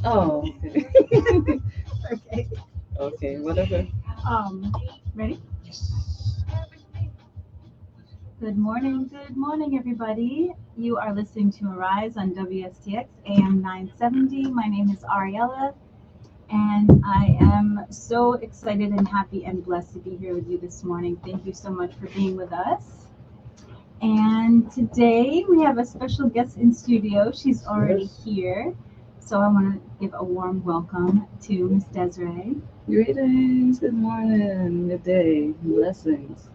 Oh, okay. Okay. Okay, whatever. Um, Ready? Good morning, everybody. You are listening to Arise on WSTX AM 970. My name is Ariella, and I am so excited and happy and blessed to be here with you this morning. Thank you so much for being with us. And today we have a special guest in studio. She's already Yes. here. So I want to give a warm welcome to Miss Dezarie. Greetings, good morning, good day, blessings.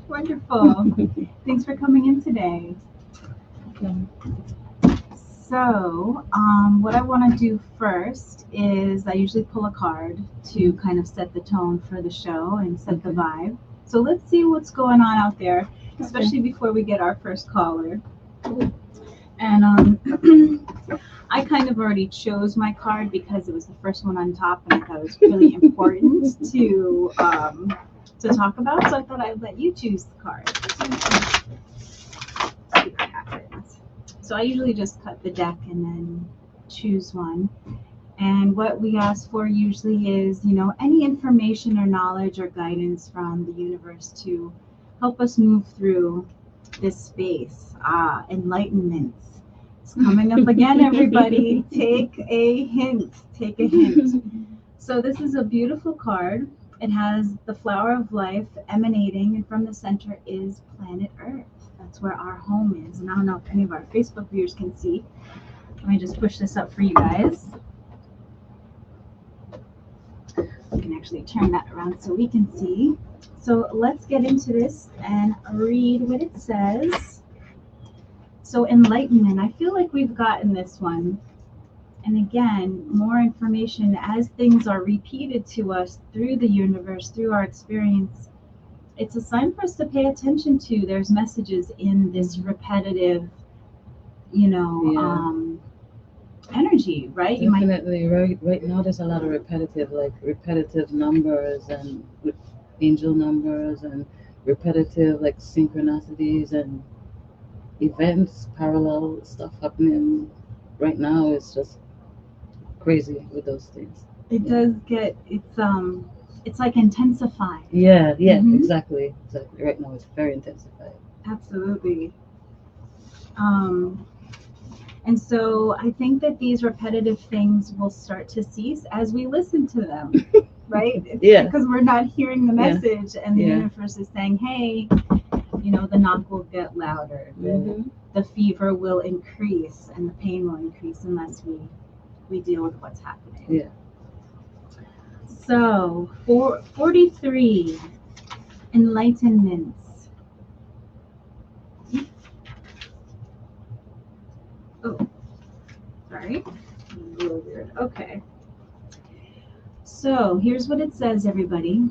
Wonderful. Thanks for coming in today. Okay. So, what I want to do first is I usually pull a card to kind of set the tone for the show and set the Okay. vibe. So, let's see what's going on out there, Okay. especially before we get our first caller. Cool. And I kind of already chose my card because it was the first one on top and I thought it was really important to talk about. So, I thought I'd let you choose the card. See what happens. So I usually just cut the deck and then choose one. And what we ask for usually is, any information or knowledge or guidance from the universe to help us move through this space. Enlightenment. It's coming up again, everybody. Take a hint. Take a hint. So this is a beautiful card. It has the flower of life emanating, and from the center is planet Earth. That's where our home is. And I don't know if any of our Facebook viewers can see. Let me just push this up for you guys. We can actually turn that around so we can see. So let's get into this and read what it says. So enlightenment, I feel like we've gotten this one. And again, more information as things are repeated to us through the universe, through our experience. It's a sign for us to pay attention to. There's messages in this repetitive, Yeah. energy, right? You might, Definitely. Right now, there's a lot of repetitive numbers and with angel numbers and repetitive like synchronicities and events, parallel stuff happening. Right now, it's just crazy with those things. it Yeah. does get, it's like intensifying. Yeah, Mhm. exactly. Right now, it's very intensified. Absolutely. Um, and so I think that these repetitive things will start to cease as we listen to them, right? It's Yeah. because we're not hearing the Yeah. message, and the Yeah. universe is saying, hey, the knock will get louder, Mm-hmm. the fever will increase, and the pain will increase unless we deal with what's happening. Yeah. So, 43 enlightenments. Oh, sorry. A little weird. Okay. So, here's what it says, everybody.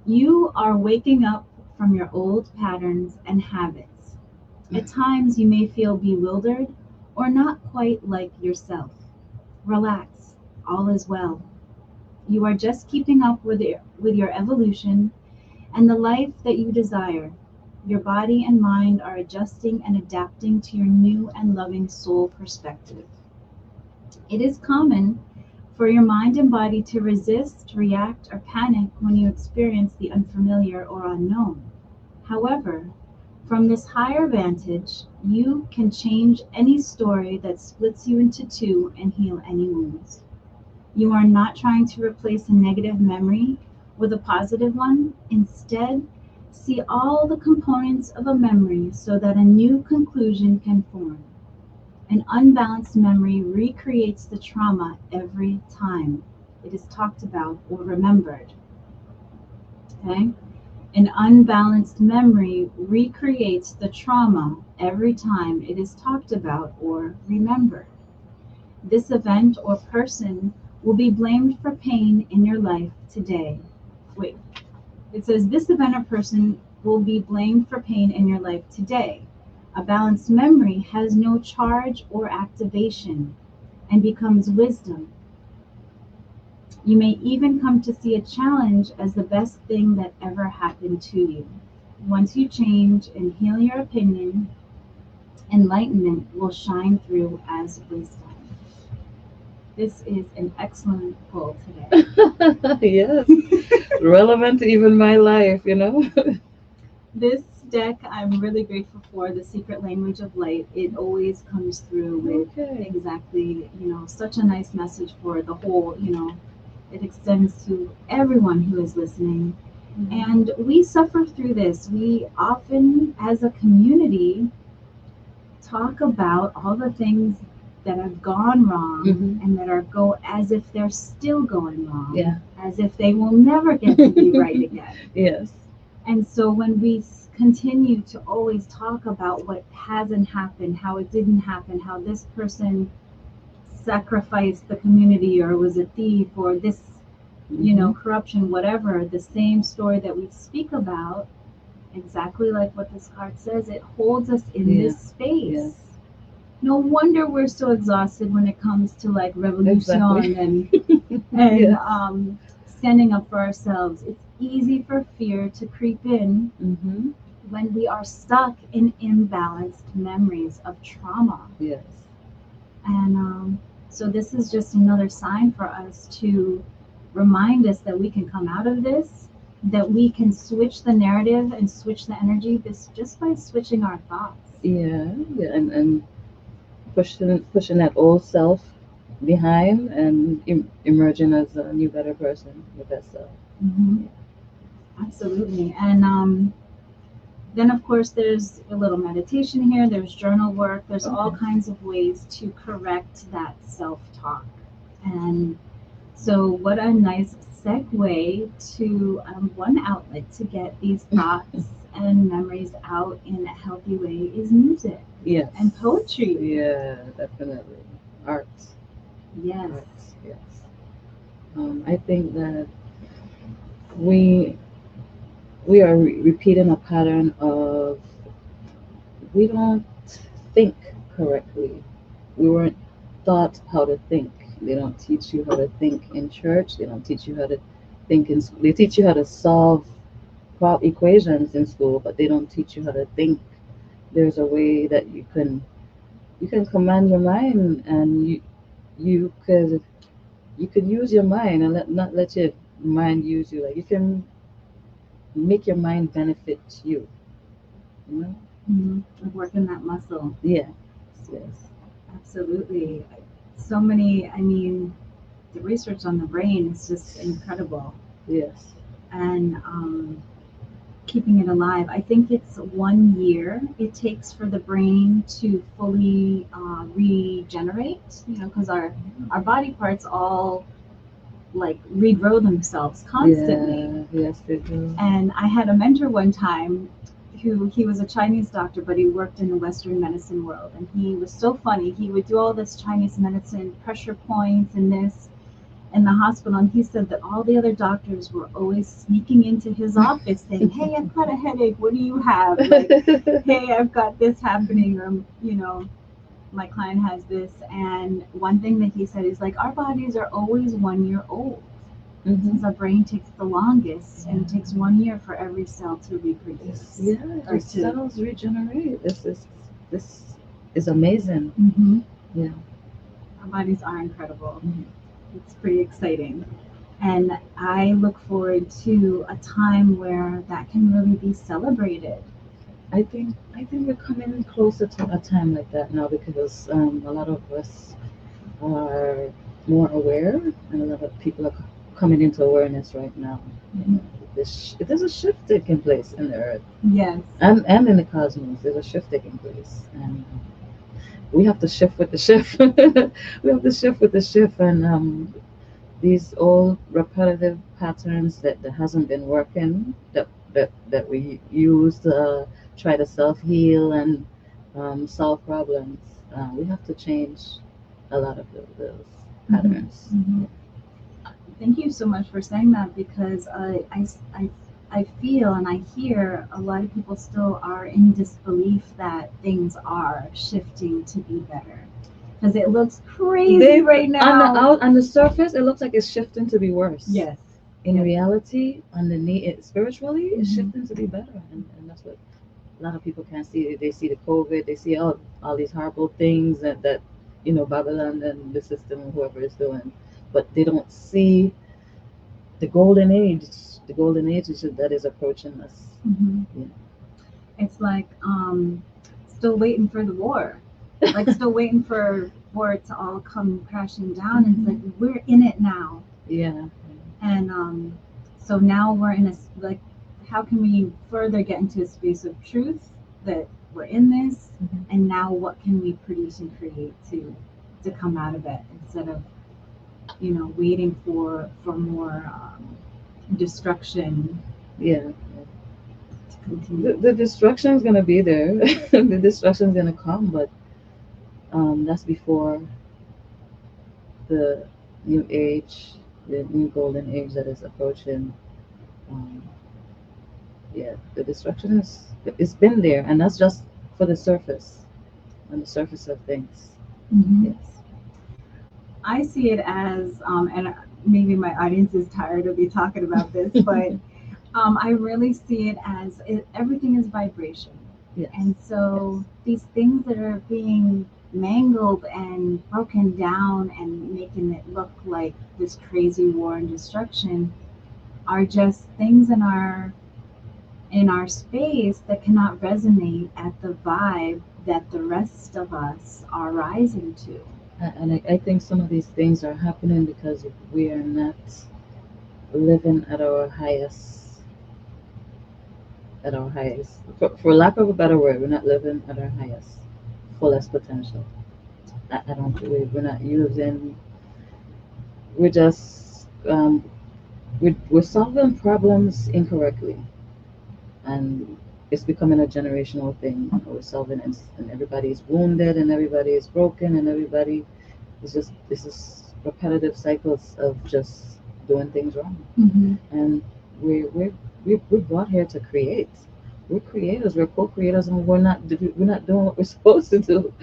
You are waking up from your old patterns and habits. At times, you may feel bewildered or not quite like yourself. Relax, all is well. You are just keeping up with your evolution and the life that you desire. Your body and mind are adjusting and adapting to your new and loving soul perspective. It is common for your mind and body to resist, react, or panic when you experience the unfamiliar or unknown. However, from this higher vantage, you can change any story that splits you into two and heal any wounds. You are not trying to replace a negative memory with a positive one. Instead, see all the components of a memory so that a new conclusion can form. An unbalanced memory recreates the trauma every time it is talked about or remembered. Okay? An unbalanced memory recreates the trauma every time it is talked about or remembered. This event or person will be blamed for pain in your life today. Wait, it says this event or person will be blamed for pain in your life today. A balanced memory has no charge or activation and becomes wisdom. You may even come to see a challenge as the best thing that ever happened to you. Once you change and heal your opinion, enlightenment will shine through as wisdom. This is an excellent pull today. Yes, relevant to even my life, you know. This deck I'm really grateful for, the secret language of light. It always comes through with Okay. exactly, such a nice message for the whole, it extends to everyone who is listening. And we suffer through this. We often, as a community, talk about all the things that have gone wrong Mhm. and that are go as if they're still going wrong, Yeah. as if they will never get to be right again. Yes. And so when we continue to always talk about what hasn't happened, how it didn't happen, how this person sacrificed the community or was a thief or this, corruption, whatever, the same story that we speak about, exactly like what this card says, it holds us in Yeah. this space. Yes. No wonder we're so exhausted when it comes to like revolution Exactly. and Yes. standing up for ourselves. It's easy for fear to creep in Mm-hmm. when we are stuck in imbalanced memories of trauma. Yes. And so this is just another sign for us to remind us that we can come out of this, that we can switch the narrative and switch the energy this just by switching our thoughts. Yeah. Yeah. And pushing that old self behind and emerging as a new, better person, your best self. Mm-hmm. Absolutely. And then, of course, there's a little meditation here, there's journal work, there's all Okay. kinds of ways to correct that self talk. And so, what a nice segue to one outlet to get these thoughts and memories out in a healthy way is music Yes. and poetry. Yeah, definitely. Art. Yes. Art. Yes. I think that we we are repeating a pattern of we don't think correctly. We weren't taught how to think. They don't teach you how to think in church. They don't teach you how to think in school. They teach you how to solve equations in school, but they don't teach you how to think. There's a way that you can command your mind, and you you could use your mind and not let your mind use you. Like you can make your mind benefit you. You know? Mm-hmm. Like working that muscle. Yes. Yes. Absolutely. So many, I mean, the research on the brain is just incredible. Yes. And keeping it alive. I think it's 1 year it takes for the brain to fully regenerate, because our body parts all like regrow themselves constantly. Yeah. Yes, they do. And I had a mentor one time who he was a Chinese doctor, but he worked in the Western medicine world. And he was so funny. He would do all this Chinese medicine, pressure points, and this in the hospital. And he said that all the other doctors were always sneaking into his office saying, "Hey, I've got a headache. What do you have?" Like, "Hey, I've got this happening," or, "My client has this." And one thing that he said is like, our bodies are always 1 year old. Mhm. Since our brain takes the longest, and it takes 1 year for every cell to reproduce. Yeah, Or your to. cells regenerate. This is amazing. Mm-hmm. Yeah. Our bodies are incredible. Mhm. It's pretty exciting. And I look forward to a time where that can really be celebrated. I think we're coming closer to a time like that now because a lot of us are more aware, and a lot of people are coming into awareness right now. You know, there's a shift taking place in the earth Yes. and in the cosmos. There's a shift taking place, and we have to shift with the shift. We have to shift with the shift, and these old repetitive patterns that hasn't been working that we use to try to self heal and solve problems. We have to change a lot of those patterns. Mm-hmm. Thank you so much for saying that, because I feel and I hear a lot of people still are in disbelief that things are shifting to be better. Because it looks crazy right now. On the surface, it looks like it's shifting to be worse. Yes. In Yes. reality, underneath it, spiritually, it's Mhm. shifting to be better, and that's what a lot of people can't see. They see the COVID, they see all these horrible things that Babylon and the system or whoever is doing, but they don't see the golden age, that is approaching us. Hmm. Yeah. It's like still waiting for the war, like still waiting for it to all come crashing down. And it's like we're in it now, Yeah. and so now we're in a like, how can we further get into a space of truth that we're in this, Mhm. and now what can we produce and create to come out of it instead of waiting for more destruction Yeah. to The, continue. the destruction is gonna be there. The destruction is gonna come, but that's before the new age, the new golden age that is approaching. Um, yeah, the destruction it's been there, and that's just for the surface, on the surface of things. Hmm. Yes. I see it as, and maybe my audience is tired of me talking about this, but I really see it as everything is vibration. Yes. And Yes. so these things that are being mangled and broken down and making it look like this crazy war and destruction are just things in our space that cannot resonate at the vibe that the rest of us are rising to. And I think some of these things are happening because we are not living at our highest. For lack of a better word, we're not living at our highest, fullest potential. I don't believe we're not using. We're just we're solving problems incorrectly, and it's becoming a generational thing. We're solving it, and everybody is wounded, and everybody is broken, and everybody is just this is repetitive cycles of just doing things wrong. Mm-hmm. And we're brought here to create. We're creators. We're co-creators, and we're not doing what we're supposed to do.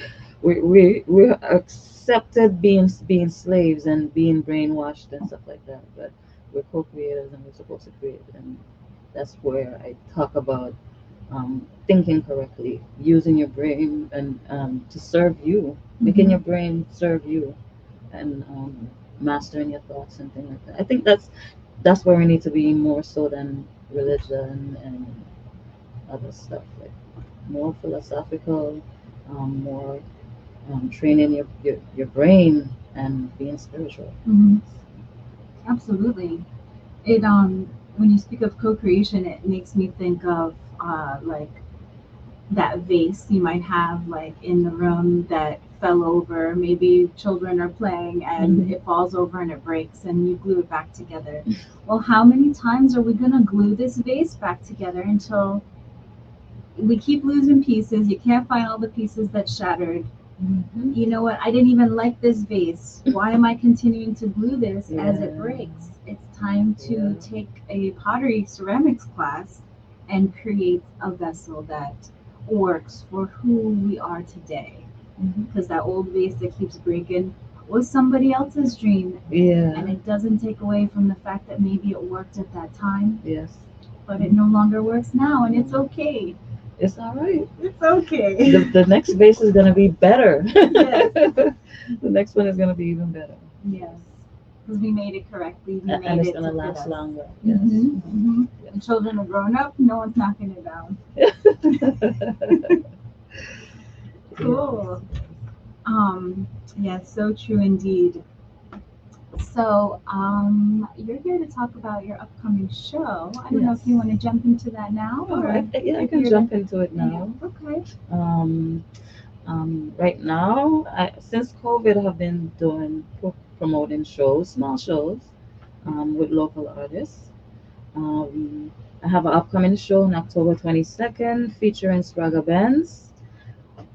We're accepted being slaves and being brainwashed and stuff like that. But we're co-creators, and we're supposed to create. And that's where I talk about thinking correctly, using your brain and to serve you, making Mm-hmm. your brain serve you, and mastering your thoughts and things like that. I think that's where we need to be more so than religion and other stuff, like more philosophical, more training your brain and being spiritual. Mm-hmm. Absolutely. It when you speak of co-creation, it makes me think of like that vase you might have like in the room that fell over. Maybe children are playing and Mhm. it falls over and it breaks and you glue it back together. Well, how many times are we going to glue this vase back together until we keep losing pieces? You can't find all the pieces that shattered. Mhm. You know what? I didn't even like this vase. Why am I continuing to glue this as it Yeah, breaks? It's time yeah. to take a pottery ceramics class and create a vessel that works for who we are today. Mhm. Because that old vase that keeps breaking was somebody else's dream. And Yeah. it doesn't take away from the fact that maybe it worked at that time, Yes. but it no longer works now, and it's No. okay. It's all right. It's okay. The next base is gonna be better. Yes. The next one is gonna be even better. Yes, because we made it correctly. We And made it's it gonna to fit last us. longer. Yes. Mm-hmm. Mhm. Mm-hmm. The children are grown up. No one's knocking it down. Cool. Yes. Yeah, so true indeed. So, you're here to talk about your upcoming show. I don't know Yes. if you want to jump into that now, Oh, or yeah, I you're can here to. jump into it Yeah. now. Okay. Um, right now, since COVID, I have been doing promoting shows, small shows, with local artists. Um, I have an upcoming show on October 22nd featuring Spraga Benz,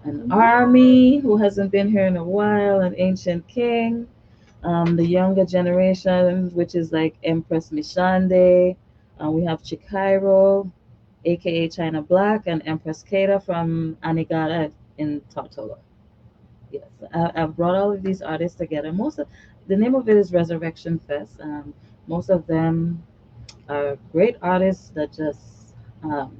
an What? army who hasn't been here in a while, an ancient king, the younger generation, which is like Empress Mishande. We have Chikairo, aka China Black, and Empress Kata from Anigada in Tortola. Yes, I've brought all of these artists together. The name of it is Resurrection Fest. Most of them are great artists that just um,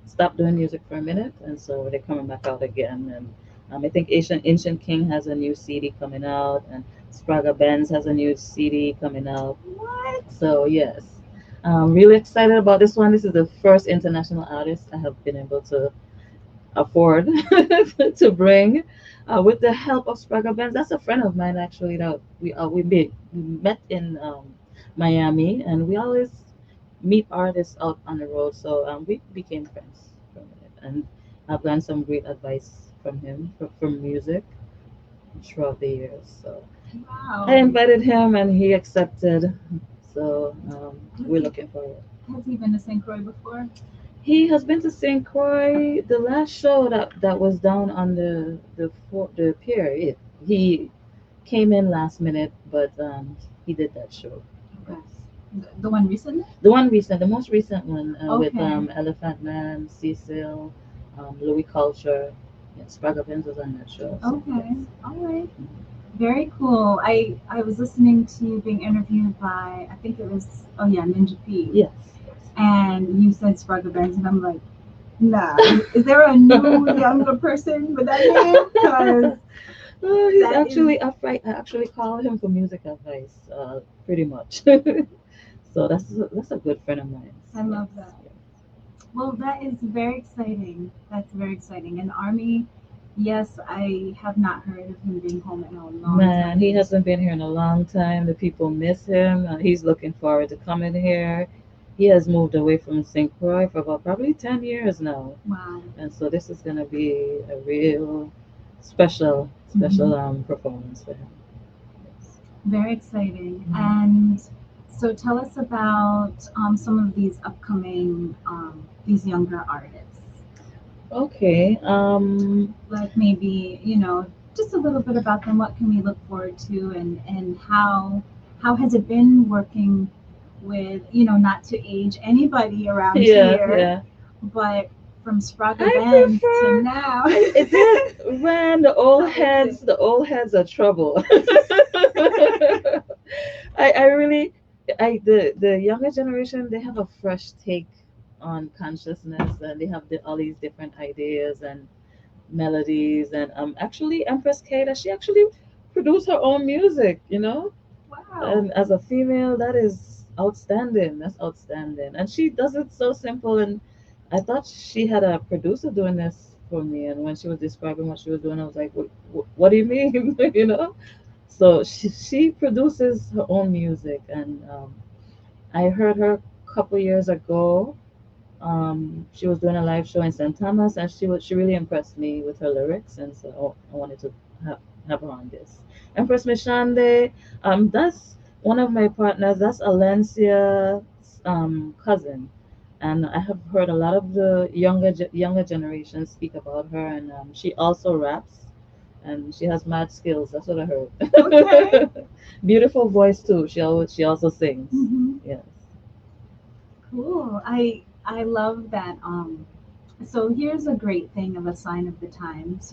stopped doing music for a minute, and so they're coming back out again. And I think Ancient King has a new CD coming out, and Spraga Benz has a new CD coming out. What? So yes, I'm really excited about this one. This is the first international artist I have been able to afford to bring. With the help of Spraga Benz, that's a friend of mine actually. That we met in Miami, and we always meet artists out on the road. So we became friends from it, and I've gotten some great advice from him from music throughout the years. So I Wow. invited him, and he accepted. So Has we're he looking forward. has he been to St. Croix before? He has been to St. Croix. The last show that was down on the pier. He came in last minute, but he did that show. Okay. Yes. The one recently? The most recent one with Okay. Elephant Man, Cecil, Louis Culture. Yes, Sprague Benz was on that show. So yes. Okay. All right. Very cool. I was listening to you being interviewed by, I think it was, oh yeah, Ninja P. Yes. And you said Sprague Banks, and I'm like, nah. Is there a new younger person with that name? Because Oh, he's that is, actually upright. I actually call him for music advice, pretty much. So that's a good friend of mine. I love that. Well, that is very exciting. That's very exciting. And Army, yes, I have not heard of him being home in a long Man, he time. hasn't been here in a long time. The people miss him. He's looking forward to coming here. He has moved away from St. Croix for about probably 10 years now. Wow. And so this is going to be a real special performance for him. Yes. Very exciting. And so tell us about some of these upcoming, these younger artists. Okay. Like maybe, just a little bit about them. What can we look forward to, and how has it been working with, not to age anybody around Yeah, here, yeah. but from Sprague I Bands to prefer now. it is when How is it? the old heads are trouble. I really the younger generation, they have a fresh take on consciousness, and they have all these different ideas and melodies, and actually Empress Kata, she actually produced her own music, Wow. and as a female, that is outstanding. That's outstanding, and she does it so simple. And I thought she had a producer doing this for me, and when she was describing what she was doing, I was like, what do you mean? So she produces her own music, and I heard her a couple years ago. She was doing a live show in St. Thomas, and she really impressed me with her lyrics, and so I wanted to have her on this. Empress Mishande, that's one of my partners. That's Alencia's cousin, and I have heard a lot of the younger generation speak about her, and she also raps, and she has mad skills. That's what I Okay. heard. Beautiful voice too. She also sings. Hmm. Yes. Cool. I love that. So here's a great thing of a sign of the times.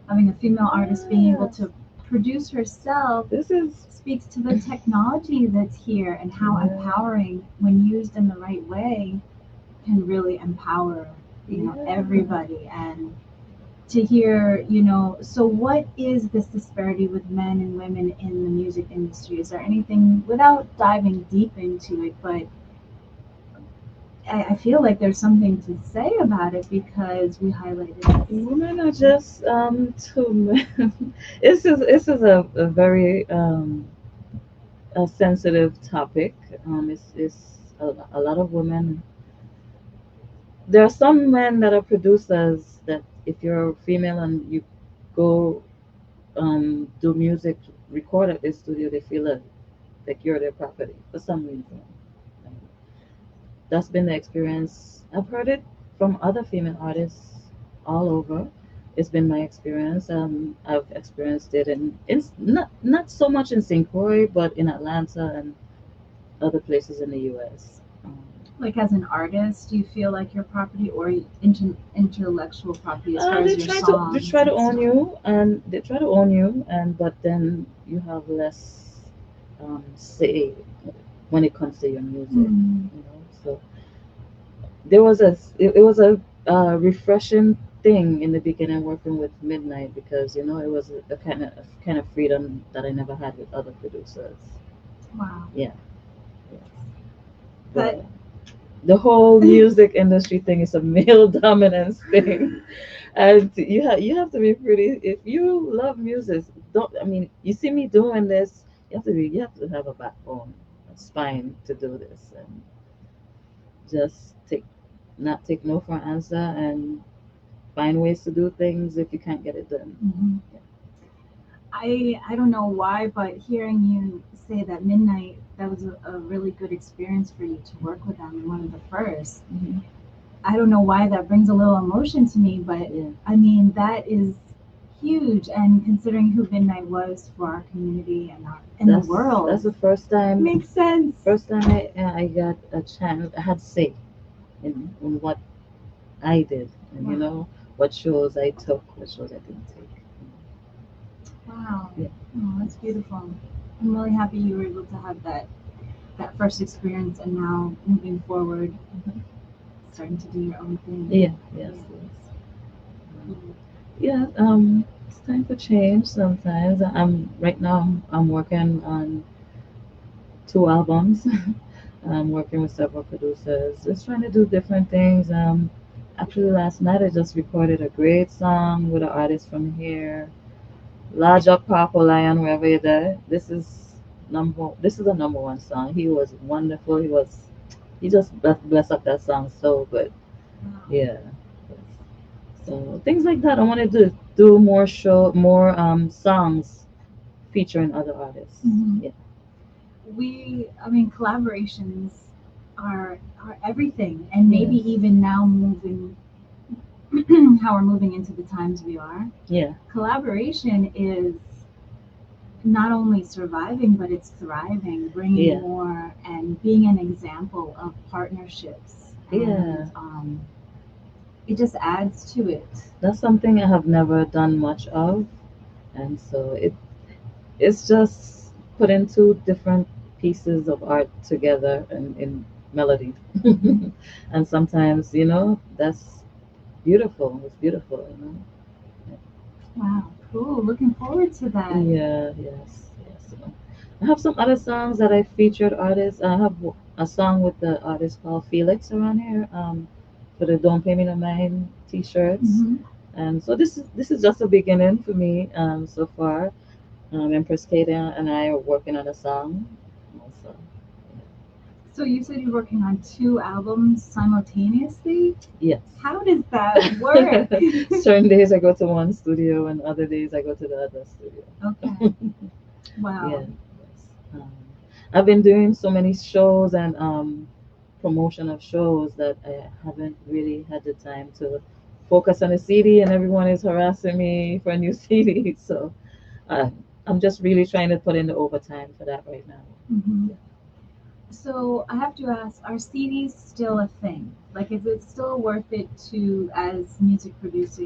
Having a female artist being able Yes. to produce herself This is speaks to the technology that's here and how yeah, empowering, when used in the right way, can really empower, yeah. everybody. And to hear, so what is this disparity with men and women in the music industry? Is there anything, without diving deep into it, but I feel like there's something to say about it because we highlighted this. Women are just too men. This is a very a sensitive topic. It's a lot of women. There are some men that are producers that if you're a female and you go do music, record at the studio, they feel like you're their property for some reason. And that's been the experience. I've heard it from other female artists all over. It's been my experience. I've experienced it in not so much in St. Croix, but in Atlanta and other places in the U.S. Like as an artist, do you feel like your property or intellectual property as far They as your try to songs and own stuff? you, and they try to own you, and but then you have less say when it comes to your music. Mm. So it was a refreshing thing in the beginning working with Midnight because it was a kind of freedom that I never had with other producers. Wow. Yeah, yeah. That But the whole music industry thing is a male dominance thing, and you have to be pretty. If you love music, don't I mean you see me doing this, you have to have a backbone, a spine to do this, and just not take no for an answer and find ways to do things if you can't get it done. mhm. I don't know why, but hearing you say that Midnight, that was a really good experience for you to work with them and one of the first. Hmm. I don't know why that brings a little emotion to me, but Yeah, I mean that is huge. And considering who Midnight was for our community and in the that's world, the first time. makes sense. First time I got a chance. I had say in what I did, and Wow, what shows I took, what shows I didn't take. wow, Yeah. oh, that's beautiful. I'm really happy you were able to have that first experience, and now moving forward, Mhm. starting to do your own thing. Yeah. Yes. Yeah. Yes. Yeah. It's time for change. Sometimes right now. I'm working on 2 albums. I'm working with several producers, just trying to do different things. Actually, last night I just recorded a great song with an artist from here, Large Up Papa Lion, wherever you're there. This is a number 1 song. He was wonderful. He just blessed up that song so good. Wow. Yeah. So things like that. I wanted to do more songs featuring other artists. Mhm. Yeah. I mean, collaborations are everything, and maybe Yes. even now moving how we're moving into the times we are. Yeah. Collaboration is not only surviving, but it's thriving, bringing Yeah. more and being an example of partnerships. Yeah. And it just adds to it. That's something I have never done much of, and so it's just putting 2 different pieces of art together in melody. Mhm. And sometimes, that's beautiful. It's beautiful, Wow, cool. Looking forward to that. Yeah, yes, yes. So I have some other songs that I featured artists. I have a song with the artist called Felix around here, for the Don't Pay Me No Mind t-shirts. Hmm. And so this is just a beginning for me, so far. Empress Kata and I are working on a song. Also, So you said you're working on 2 albums simultaneously? yes. How does that work? Certain days I go to one studio, and other days I go to the other Okay. studio. Wow. Yeah. Yes. I've been doing so many shows and promotion of shows that I haven't really had the time to focus on a CD, and everyone is harassing me for a new CD. So uh, I'm just really trying to put in the overtime for that right now. Hmm. Yeah. So I have to ask, are CDs still a thing? Like, is it still worth it to, as music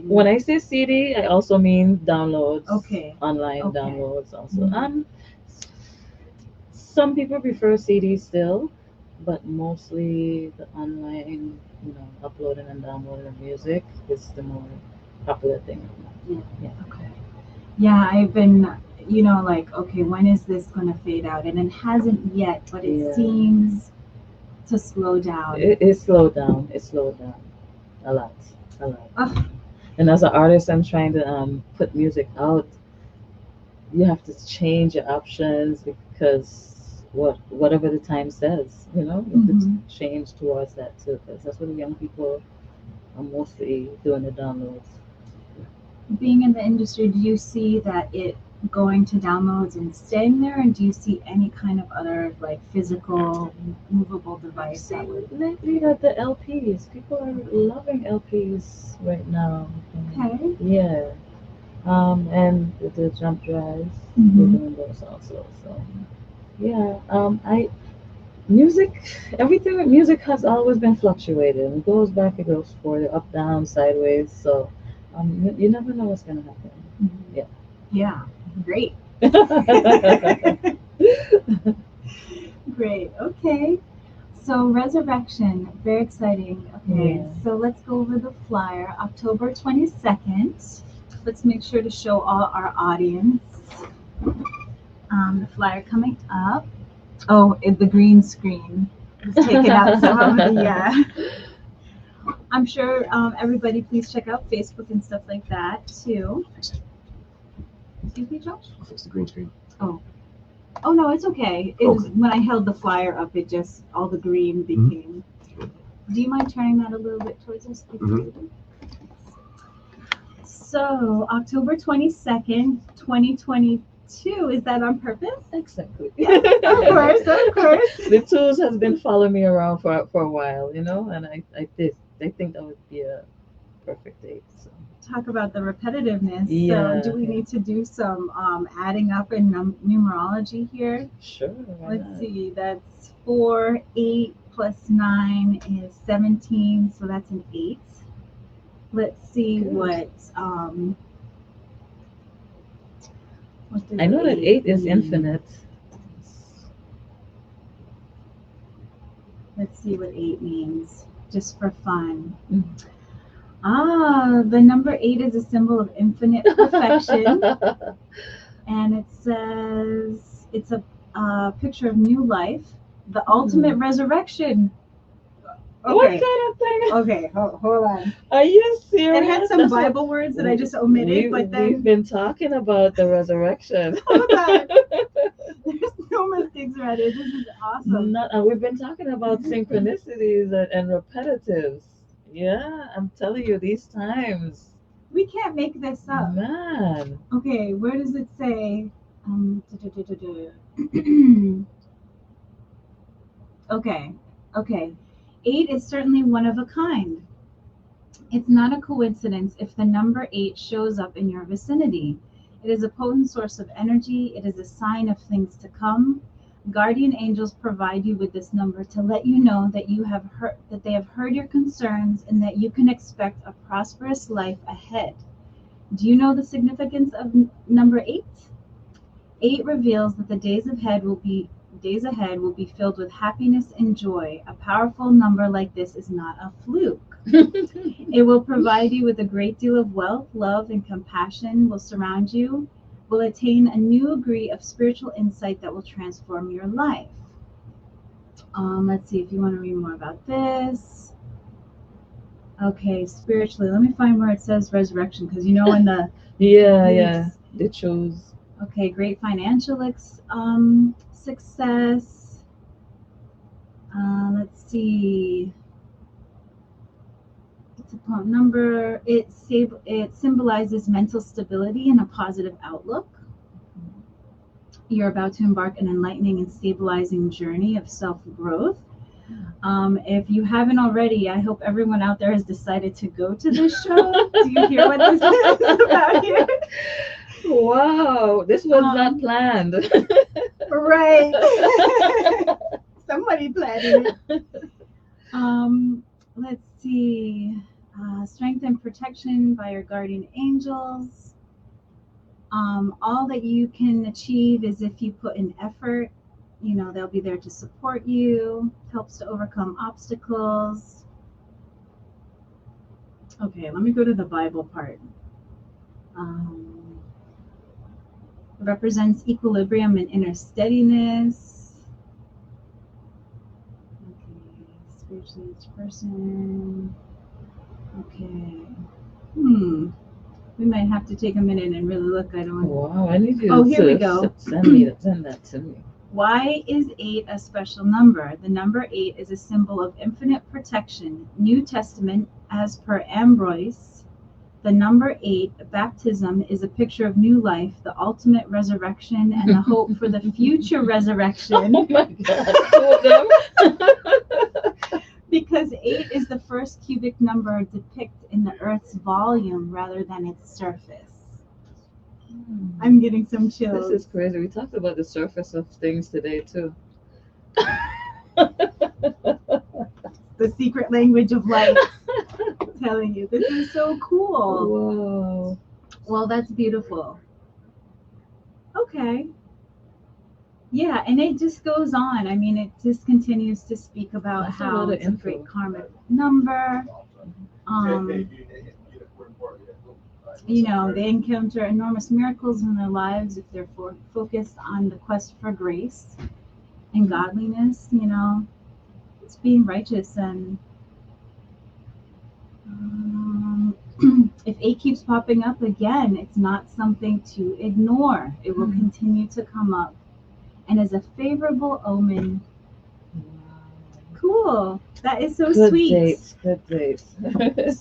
When producing? I say CD, I also mean downloads, Okay. online Okay. downloads also. Hmm. Some people prefer CDs still, but mostly the online, uploading and downloading of music is the more popular thing right Yeah. now. Okay. Yeah, I've been, like, okay, when is this going to fade out? And it hasn't yet, but it Yeah. Yeah. seems to slow down. It slowed down. It slowed down a lot. A lot. Ugh, And as an artist, I'm trying to put music out. You have to change your options because whatever the time says, you have to hmm. change towards that too, because that's what the young people are mostly doing, the downloads. Being in the industry, do you see that it going to downloads and staying there, and do you see any kind of other like physical movable I'm device that seeing would? lately that the LPs, people are loving LPs right now. Okay. Yeah, and the jump drives, they're Hmm. doing those also. So yeah, music, everything with music has always been fluctuating. It goes back, it goes forward, up, down, sideways. So you never know what's gonna happen. Hmm. Yeah. Yeah. Great. Great. Okay. So resurrection, very exciting. Okay, Yeah. so let's go over the flyer. October 22nd. Let's make sure to show all our audience the flyer coming up. Oh, the green screen has taken out some of the. I'm sure everybody, please check out Facebook and stuff like that too. Excuse me, Josh? I'll fix the green screen. Oh no, it's okay. It was when I held the flyer up, it just all the green became. Do you mind turning that a little bit towards us? So October 22nd, 2022. Is that on purpose? Exactly. Yes, of course, of course. The tools has been following me around for a while, you know, and I think that would be a perfect date. So. Talk about the repetitiveness. Yeah. So do we need to do some adding up in numerology here? Sure. Why Let's not? see. That's 4, 8 plus 9 is 17. So that's an 8. Let's see Good. what does I know that 8 is mean? infinite. Let's see what 8 means, just for fun. Mm. The number 8 is a symbol of infinite perfection. And it says it's a picture of new life, the ultimate resurrection. What Okay. kind of thing? Okay, hold on. Are you serious? It had some That's what- Bible words that I just omitted, but We've then been talking about the resurrection. hold on. There's no mistakes read it. This is awesome. We've been talking about synchronicities and repetitives. Yeah, I'm telling you, these times, We can't make this up. man. Okay, where does it say? Okay. 8 is certainly one of a kind. It's not a coincidence if the number 8 shows up in your vicinity. It is a potent source of energy. It is a sign of things to come. Guardian angels provide you with this number to let you know that they have heard your concerns and that you can expect a prosperous life ahead. Do you know the significance of number 8? 8 reveals that the days ahead will be filled with happiness and joy. A powerful number like this is not a fluke. It will provide you with a great deal of wealth, love, and compassion will surround you, will attain a new degree of spiritual insight that will transform your life. Let's see if you want to read more about this. Okay, spiritually, let me find where it says resurrection, because you know in the Yeah, they chose. okay, great financial success. Let's see. It's a poem number. It symbolizes mental stability and a positive outlook. You're about to embark an enlightening and stabilizing journey of self-growth. If you haven't already, I hope everyone out there has decided to go to this show. Do you hear what this is about here? Wow, this was not planned. Right. Somebody planned it. Let's see. Strength and protection by your guardian angels. All that you can achieve is if you put in effort. You know, they'll be there to support you. Helps to overcome obstacles. Okay, let me go to the Bible part. Represents equilibrium and inner steadiness. Okay, spiritually each person. Okay. We might have to take a minute and really look. I don't. Wow, I need you Oh, to here we go. send that to me. Why is 8 a special number? The number 8 is a symbol of infinite protection. New Testament, as per Ambrose, the number 8, baptism, is a picture of new life, the ultimate resurrection, and the hope for the future resurrection. Oh my God, two of them. Because 8 is the first cubic number depicted in the Earth's volume rather than its surface. I'm getting some chills. This is crazy. We talked about the surface of things today too. The secret language of light. I'm telling you, this is so cool. Whoa. Well, that's beautiful. Okay. Yeah, and it just goes on. I mean, it just continues to speak about That's a how lot of it's a great info. karmic number. Um, they encounter enormous miracles in their lives if they're focused on the quest for grace and godliness. It's being righteous and um, if eight keeps popping up again, it's not something to ignore. It will continue to come up and is a favorable omen. Wow. Cool. That is so Good sweet. dates, good dates.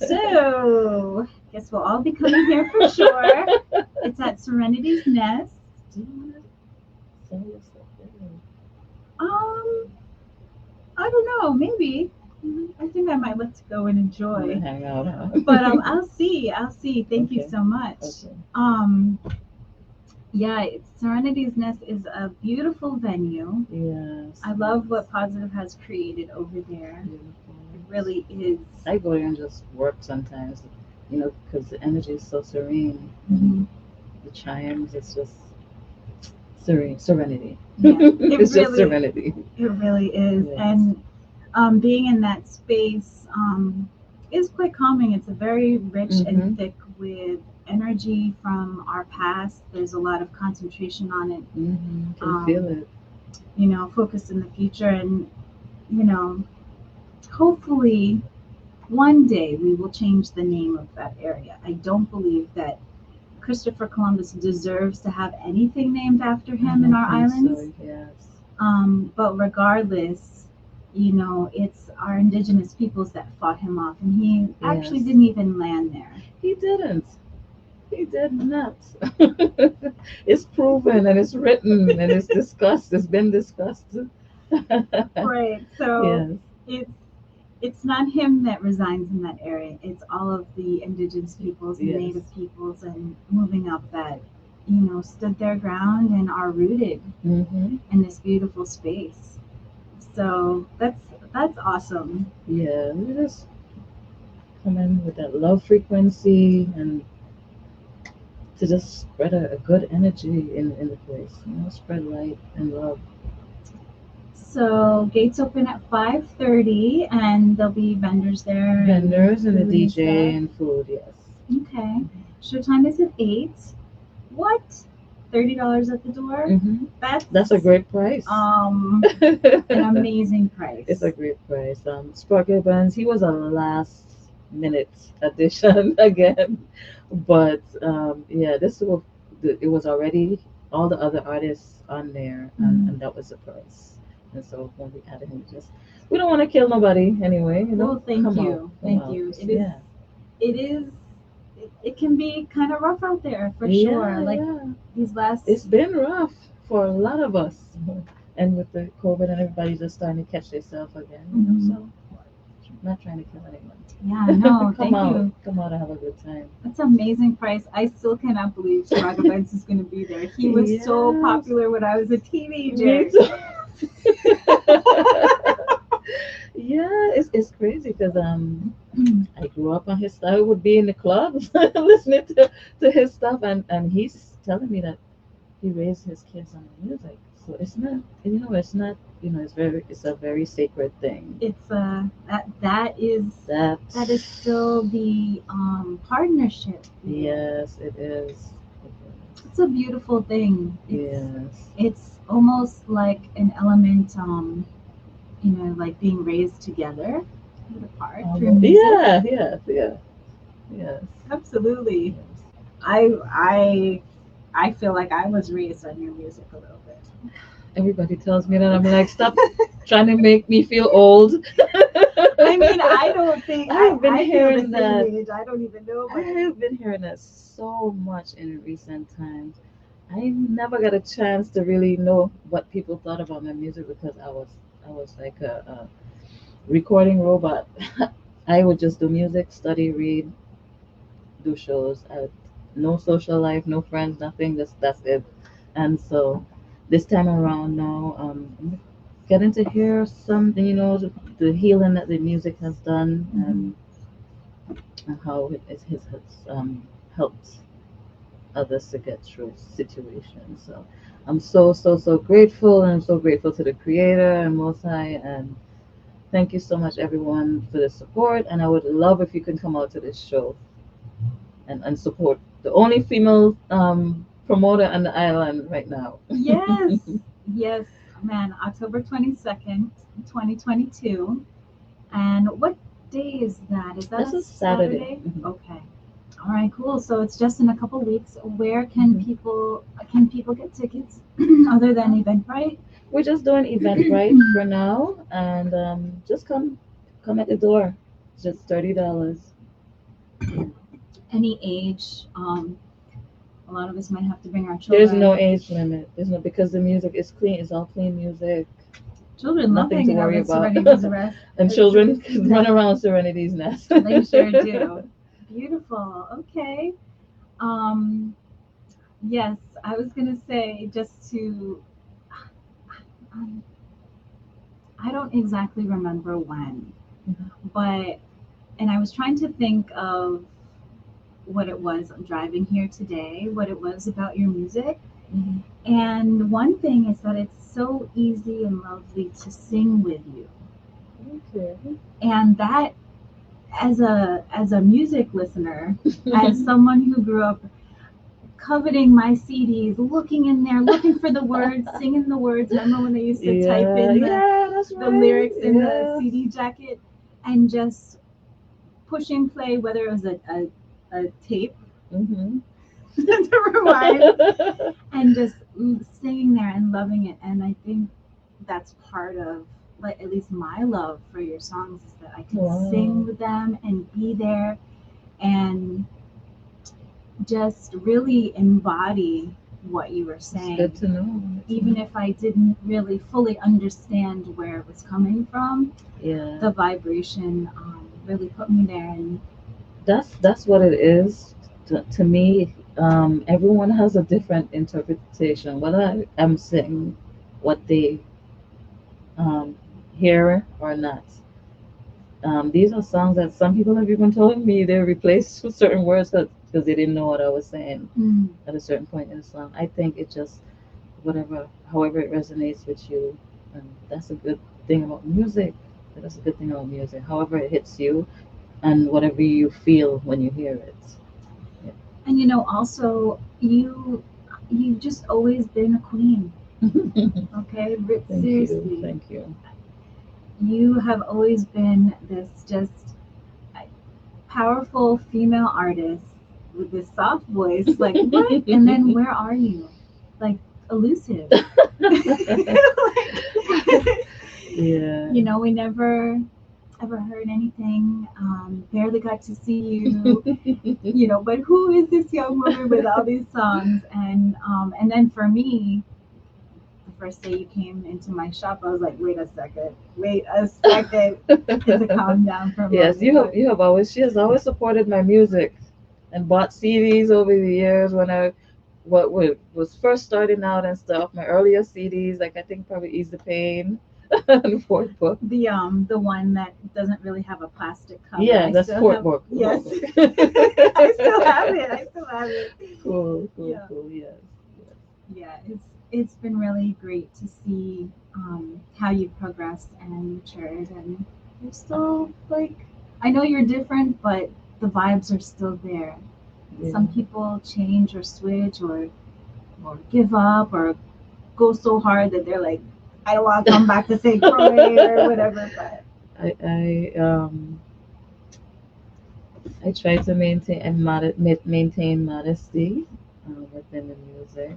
So, guess we'll all be coming here for sure. It's at Serenity's Nest. Do you want to sell yourself there? Um, I don't know. Maybe. I think I might like to go and enjoy. Hang out, huh? But I'll see. I'll see. Thank you Okay. so much. Okay. Yeah, Serenity's Nest is a beautiful venue. Yes. I love what Positive has created over there. Beautiful. It really is. I go there and just work sometimes, because the energy is so serene. Mhm. The chimes, it's just serenity. Yeah, It's just serenity. It really is. Yes. And being in that space is quite calming. It's a very rich and thick with energy from our past. There's a lot of concentration on it. Can feel it. Focused in the future. And, hopefully one day we will change the name of that area. I don't believe that Christopher Columbus deserves to have anything named after him in our islands. So, yes. But regardless, it's our indigenous peoples that fought him off, and he actually didn't even land there. He didn't. He did not. It's proven and it's written and it's discussed. It's been discussed. Right. So yes. it's not him that resides in that area. It's all of the indigenous peoples and native peoples and moving up that, stood their ground and are rooted in this beautiful space. So that's awesome. Yeah, we just come in with that love frequency and to just spread a good energy in the place. Spread light and love. So gates open at 5:30, and there'll be vendors there. Vendors and a DJ and food. Yes. Okay. Show time is at 8. What? $30 at the door? That's a great price. An amazing price. It's a great price. Sparkle Buns. He was a last minute addition again, but it was already all the other artists on there, and that was the price. And so when we added him, we don't want to kill nobody anyway. Well, thank you. It is. It can be kind of rough out there for sure. Like these last. It's been rough for a lot of us, and with the COVID and everybody just starting to catch themselves again. So, I'm not trying to kill anyone. Yeah, no, thank you. Come out and have a good time. That's an amazing price. I still cannot believe Chicago Benz is going to be there. He was so popular when I was a teenager. Yeah, it's crazy because I grew up on his stuff. I would be in the clubs listening to his stuff, and he's telling me that he raised his kids on the music. So it's not, it's a very sacred thing. It's that is still the partnership. Yes, it is. It's a beautiful thing. Yes. It's almost like an element, like being raised together, apart through music. Yes. Absolutely. Yes. I feel like I was raised on your music a little bit. Everybody tells me that. I'm like, stop trying to make me feel old. I mean, I don't think I've been hearing that. Age. I don't even know. I have been hearing that so much in recent times. I never got a chance to really know what people thought about my music because I was like a recording robot. I would just do music, study, read, do shows. I had no social life, no friends, nothing. Just that's it. And so this time around now, I'm getting to hear something, the healing that the music has done and how it has helped others to get through situations. So I'm so grateful, and I'm so grateful to the Creator and Most High, and thank you so much, everyone, for the support. And I would love if you can come out to this show and support the only female promoter on the island right now. Yes, yes, man. October 22nd, 2022. And what day is that? Is that That's a a Saturday. Saturday? Mhm. Okay. All right, cool. So it's just in a couple weeks. Where Mhm. can people get tickets other than Eventbrite? We're just doing Eventbrite for now, and just come at the door. It's just $30. Yeah. Any age? A lot of us might have to bring our There's no children. age limit. There's no because the music is clean. It's all clean music. Children love Nothing to hanging out worry at about. Serenity's Rest. And It's, children can run yeah, around Serenity's nest. they sure do. Beautiful. Okay. Um, yes, I was gonna say just to. Um, I don't exactly remember when, but and I was trying to think of what it was driving here today, what it was about your music. Mhm. And one thing is that it's so easy and lovely to sing with you. Okay. And that as a music listener, as someone who grew up coveting my CDs, looking in there, looking for the words, singing the words. Remember when they used to type Yeah, in yeah, that's the right. lyrics in the Yeah. CD jacket and just pushing play, whether it was a tape Mm-hmm. to rewind, and just singing there and loving it. And I think that's part of, like, at least my love for your songs is that I can sing Wow. with them and be there and just really embody what you were It's good saying. to know. Good to Even know. if I didn't really fully understand where it was coming from, Yeah, the vibration really put me there. And that's what it is. To me, everyone has a different interpretation. Whether I'm saying what they um, hear or not. These are songs that some people have even told me they replaced certain words because they didn't know what I was saying mm, at a certain point in the song. I think it just whatever, however it resonates with you, and that's a good thing about music. That's a good thing about music. However it hits you, and whatever you feel when you hear it. and also you've just always been a queen. Yeah. Okay, Thank you. seriously, Thank you. you have always been this just powerful female artist with this soft voice. Like, what? And then where are you? Like, elusive. Like, Yeah. we never ever heard anything. Barely got to see you. But who is this young woman with all these songs? And then for me, the first day you came into my shop, I was like, wait a second. It's a calm down for a Yes, moment. But you have always she has always supported my music and bought CDs over the years when I was first starting out and stuff. My earlier CDs, like I think probably Ease the Pain and Fourth Book. the one that doesn't really have a plastic cover, Yeah, I that's still Fourth have. Book. Yes, Fourth Book. I still have it. I still have it. Cool, cool, Yeah, cool. Yes, yes. yeah. It's been really great to see how you've progressed and matured, and you're still like, I know you're different, but the vibes are still there. Yeah. Some people change or switch or give up or go so hard that they're like, I don't want to come back to St. Croix or whatever. But I try to maintain modesty within the music.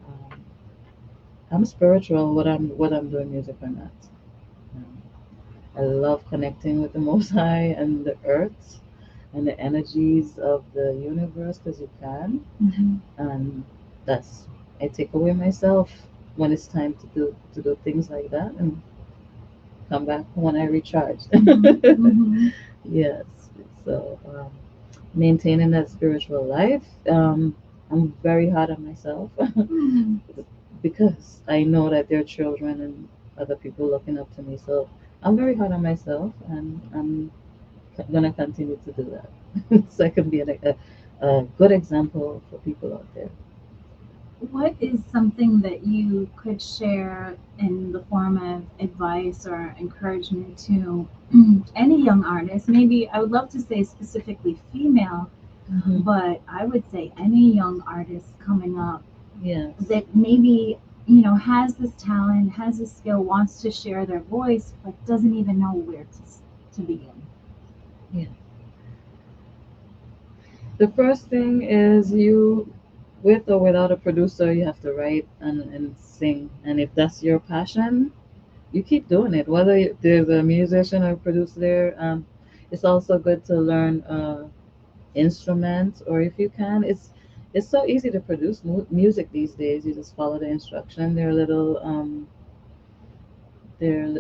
Um, I'm spiritual, what I'm doing music or not. Um, I love connecting with the Most High and the earth and the energies of the universe because you can, mm-hmm, and that's I take away myself when it's time to do things like that and come back when I recharge. mm-hmm, mm-hmm. Yes. So maintaining that spiritual life. I'm very hard on myself Mm. because I know that there are children and other people looking up to me. So I'm very hard on myself, and I'm gonna continue to do that so I can be a good example for people out there. What is something that you could share in the form of advice or encouragement to any young artist? Maybe I would love to say specifically female, Hmm. but I would say any young artist coming up Yes. that maybe has this talent, has this skill, wants to share their voice, but doesn't even know where to begin. Yeah. The first thing is you, with or without a producer, you have to write and sing. And if that's your passion, you keep doing it. Whether there's a musician or producer there, it's also good to learn instruments, or if you can, it's so easy to produce music these days. You just follow the instruction. There are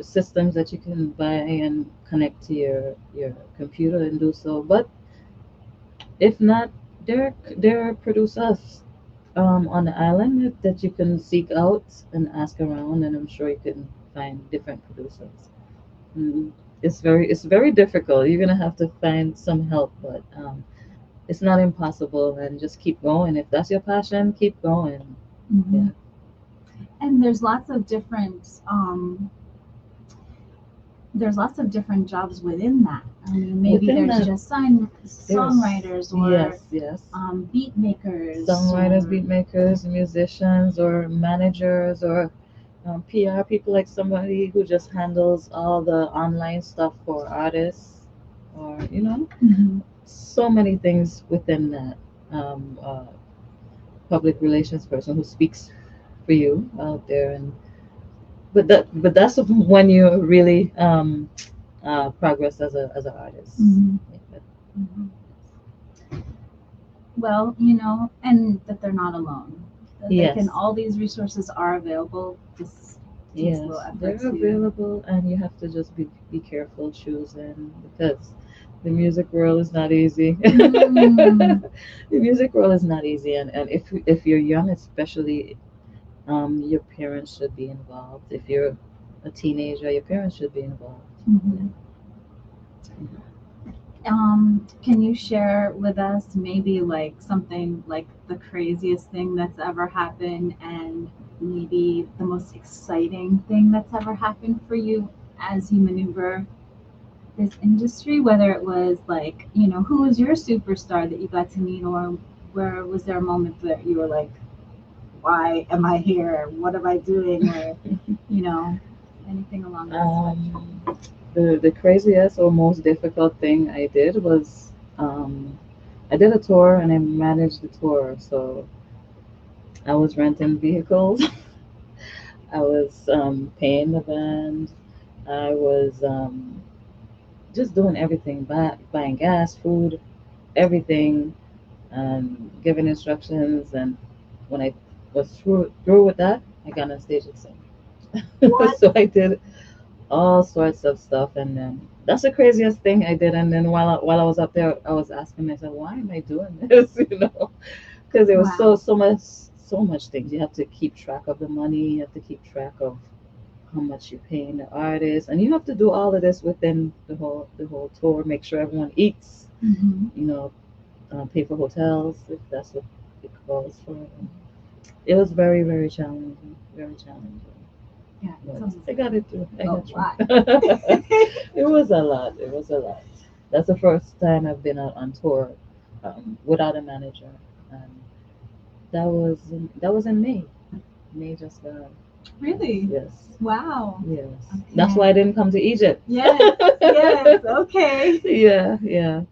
systems that you can buy and connect to your computer and do so. But if not, there are producers on the island that you can seek out and ask around, and I'm sure you can find different producers. Mm, it's very difficult. You're gonna have to find some help, but it's not impossible. And just keep going. If that's your passion, keep going. Hmm. Yeah. And there's lots of different jobs within that. I mean, maybe Within there's that, just there's songwriters or yes, yes, beat makers songwriters, or beat makers, musicians, or managers, or PR people, like somebody who just handles all the online stuff for artists, or Mhm. so many things within that. Public relations person who speaks for you out there, and but that's when you really progress as an artist. Mhm. Mhm. Well, and that they're not alone. That they can, Yes, all these resources are available. Just takes a little yes, effort they're to. available, and you have to just be careful choosing, because the music world is not easy. Mm, The music world is not easy, and if you're young, especially, your parents should be involved. If you're a teenager, your parents should be involved. Yeah. mhm. Can you share with us maybe like something like the craziest thing that's ever happened and maybe the most exciting thing that's ever happened for you as you maneuver this industry? Whether it was like, who was your superstar that you got to meet, or where was there a moment that you were like, why am I here? What am I doing? Or, you know, anything along that spectrum. Um, the craziest or most difficult thing I did was, I did a tour and I managed the tour. So I was renting vehicles, I was paying the band, I was just doing everything, buying gas, food, everything, giving instructions. And when I was through with that, I got on stage and sang. What? So I did all sorts of stuff, and then that's the craziest thing I did. And then while I was up there, I was asking myself, why am I doing this? Because there was so Wow. so much so much things. You have to keep track of the money. You have to keep track of how much you're paying the artist, and you have to do all of this within the whole tour. Make sure everyone eats. Hmm. You know, pay for hotels if that's what it calls for. It was very very challenging. Very challenging. Yeah, it But sounds I got it through. I a got through. lot. It was a lot. It was a lot. That's the first time I've been out on tour, without a manager, and that was in May. May just gone. Yes, Really? yes, Wow. yes. That's why I Okay. didn't come to Egypt. Yes, yes, okay. Yeah, yeah.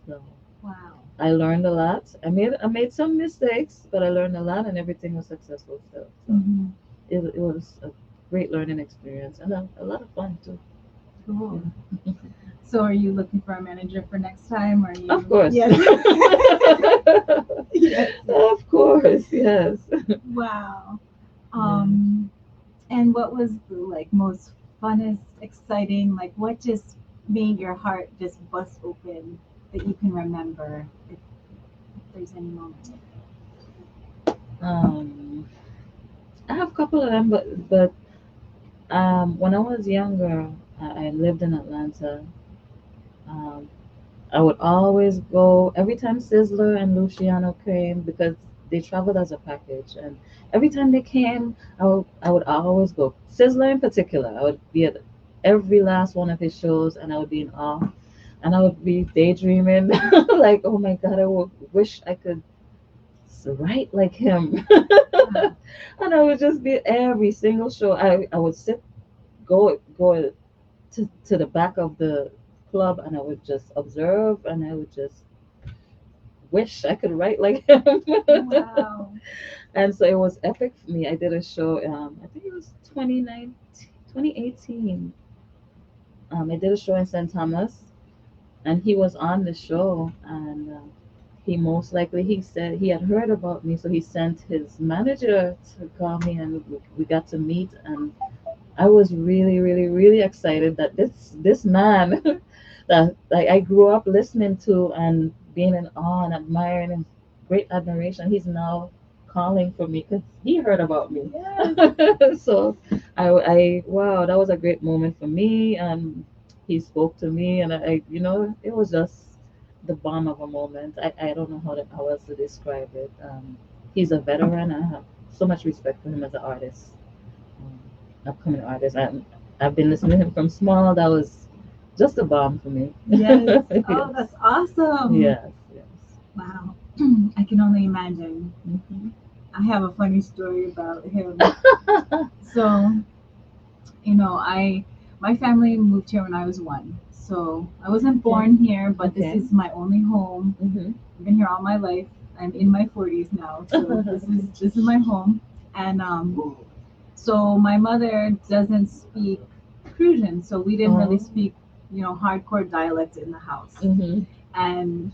So Wow. I learned a lot. I made some mistakes, but I learned a lot, and everything was successful still. So Hmm. it was a great learning experience, and a lot of fun too. Cool. Yeah. So are you looking for a manager for next time? Or are Of you? course. Yes. Yes, yes. Of course, yes. Wow. Yeah. Um, and what was the like most funnest, exciting, like what just made your heart just bust open that you can remember if there's any moment? Um, I have a couple of them, but when I was younger, I lived in Atlanta. Um, I would always go every time Sizzler and Luciano came, because they traveled as a package, and every time they came, I would always go. Sizzler in particular, I would be at every last one of his shows, and I would be in awe, and I would be daydreaming, like, oh my God, I would wish I could write like him. And I would just be every single show. I would go to the back of the club, and I would just observe, and I would just wish I could write like him. Wow. And so it was epic for me. I did a show, I think it was 2019, 2018. I did a show in St. Thomas, and he was on the show, and he most likely, he said he had heard about me, so he sent his manager to call me, and we got to meet, and I was really, really, really excited that this man that like I grew up listening to and being in awe and admiring and great admiration, he's now calling for me because he heard about me. Yes. So wow, that was a great moment for me, and he spoke to me, and it was just the bomb of a moment. I don't know how else to describe it. He's a veteran. I have so much respect for him as an artist, um, upcoming artist. I've been listening to him from small. That was just a bomb for me. Yes. Yes. Oh, that's awesome. Yes. Yes. Wow. I can only imagine. Mhm. I have a funny story about him. So, my family moved here when I was 1. So I wasn't born here, but this Okay. is my only home. Mhm. I've been here all my life. I'm in my 40s now, so this is my home. And so my mother doesn't speak Prussian, so we didn't really Oh. speak, hardcore dialect in the house. Mhm. And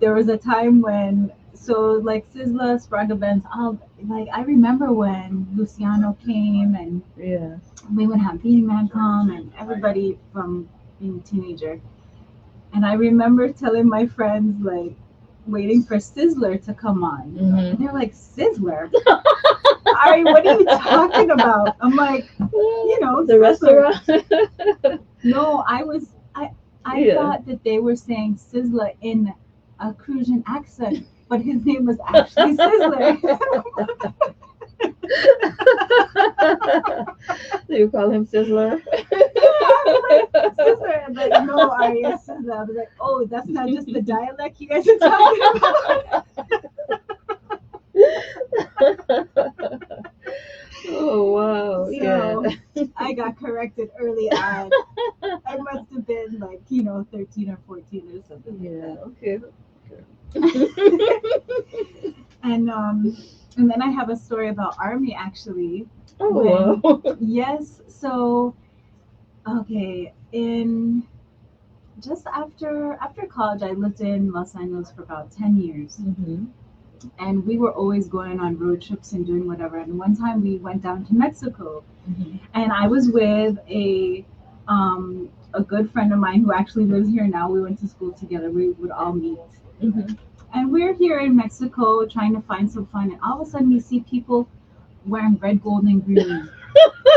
there was a time when, so like Sizzla, Sprague Benz, all like I remember when Luciano came and Yeah. we would have Beanie Man come and everybody from being a teenager. And I remember telling my friends, like, waiting for Sizzler to come on. And Mhm. they're like, Sizzler? Ari, what are you talking about? I'm like, The Sizzler. restaurant. No, I Yeah. thought that they were saying Sizzler in a Crucian accent, but his name was actually Sizzler. Do you call him Sizzler? I'm like, Sizzler. And like, no, Arya Sizzler. I was like, oh, that's not just the dialect you guys are talking about. Oh wow, yeah. So I got corrected early on. I must have been like, 13 or 14 or something Yeah, like okay. that. And then I have a story about Army actually. Oh When wow. Yes, so okay, in just after college, I lived in Los Angeles for about 10 years, Mhm. and we were always going on road trips and doing whatever. And one time we went down to Mexico, Mhm. and I was with a good friend of mine who actually lives here now. We went to school together. We would all meet. Mhm. And we're here in Mexico trying to find some fun, and all of a sudden we see people wearing red, gold, and green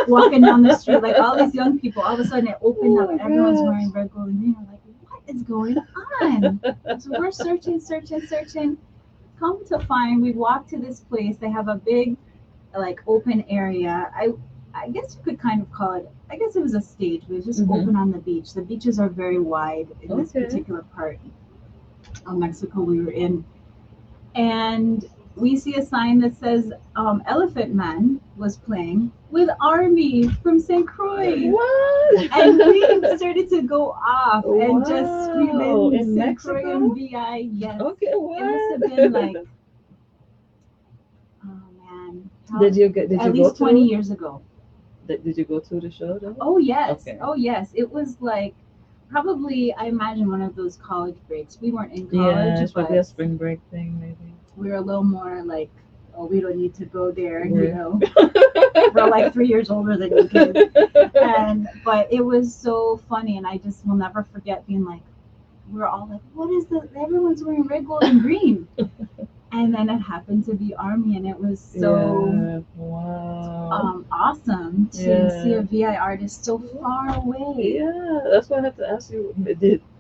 walking down the street, like all these young people. All of a sudden it opened Oh up, my and everyone's gosh. wearing red, gold, and green. We're like, what is going on? So we're searching, searching, searching. Come to find, we walk to this place. They have a big, like, open area. I guess you could kind of call it. I guess it was a stage, but it was just Mhm. open on the beach. The beaches are very wide in this Okay. particular part of Mexico we were in, and we see a sign that says Elephant Man was playing with Army from St. Croix. What? And we started to go off and just Wow. screaming In St. Croix and Mexico? VI. Yes. Okay, It must have what? been like, oh man, Did you at go least 20 to years ago. did you go to the show though? Oh, yes. Okay. Oh, yes. It was like probably, I imagine, one of those college breaks. We weren't in Yeah, college, it's probably a but spring break thing maybe. we were a little more like, oh, we don't need to go there, Yeah. We're like 3 years older than you kids. But it was so funny, and I just will never forget being like, we were all like, what is the, everyone's wearing red, gold, and green. And then it happened to be Army, and it was so, Yeah. Wow. awesome to see a VI artist so far away. Yeah, that's why I had to ask you.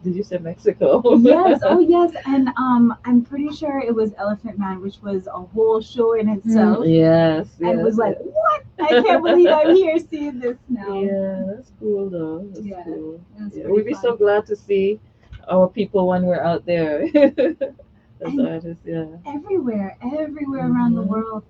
Did you say Mexico? Yes, oh yes, and I'm pretty sure it was Elephant Man, which was a whole show in itself. Yes, And yes, was like, yes. what? I can't believe I'm here seeing this now. Yeah, that's cool though. That's Yeah, cool. it was Yeah, pretty we'd be fun. so glad to see our people when we're out there as And artists. Yeah. everywhere around the Mhm. world,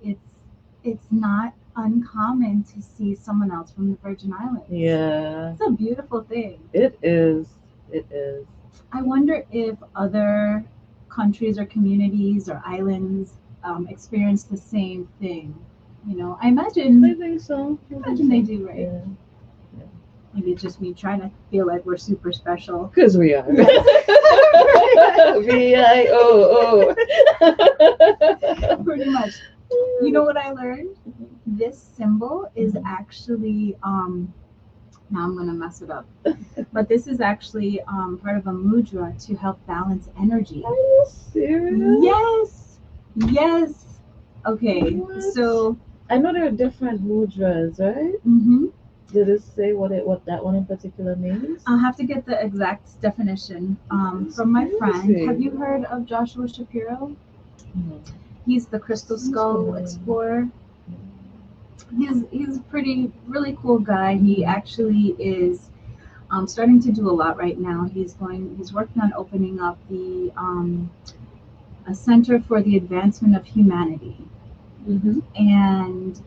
it's not uncommon to see someone else from the Virgin Islands. Yeah, It's a beautiful thing. it is. It is. I wonder if other countries or communities or islands experience the same thing. You know, I I imagine think so. I think imagine they so. do, right? Yeah. Maybe it's just me trying to feel like we're super special. Because we are. Yes. VIOO. Pretty much. You know what I learned? This symbol is actually now I'm gonna mess it up. But this is actually part of a mudra to help balance energy. Are you serious? Yes. Yes. Okay. What? So I know there are different mudras, right? Did it say what that one in particular means? I'll have to get the exact definition from my friend. Crazy. Have you heard of Joshua Shapiro? No. He's the Crystal Skull Explorer. He's a really cool guy. He actually is starting to do a lot right now. He's working on opening up a center for the advancement of humanity, and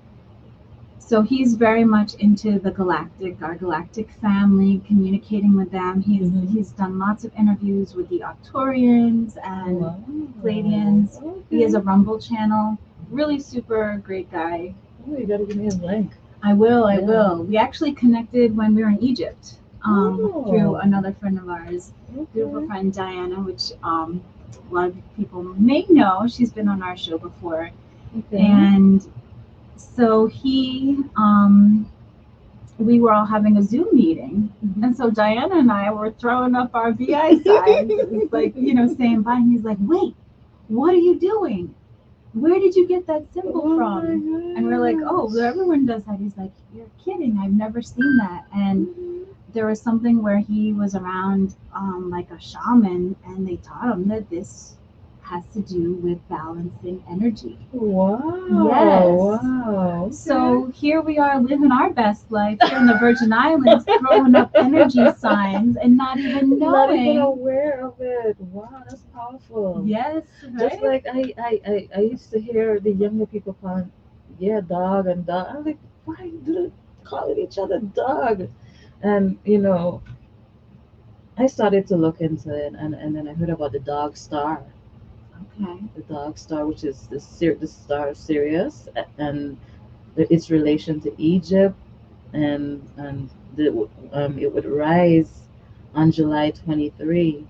so he's very much into our galactic family, communicating with them. He's done lots of interviews with the Arcturians and Pleiadians. He has a Rumble channel. Really super great guy. Oh, you gotta give me his link. I will. We actually connected when we were in Egypt through another friend of ours, beautiful friend Diana, which a lot of people may know. She's been on our show before. And so we were all having a Zoom meeting. And so Diana and I were throwing up our VI signs, like, saying bye. And he's like, wait, what are you doing? Where did you get that symbol from? And we're like, oh, well, everyone does that. He's like, you're kidding. I've never seen that. And there was something where he was around like a shaman, and they taught him that this has to do with balancing energy. Wow. Yes. Wow. Okay. So here we are living our best life here in the Virgin Islands, throwing up energy signs and not even knowing. Not even aware of it. Wow, that's powerful. Yes. Just like I used to hear the younger people calling, dog and dog. I'm like, why do they calling each other dog? And I started to look into it, and then I heard about the dog star. Okay. The dog star, which is the star of Sirius, and its relation to Egypt, and it would rise on July 23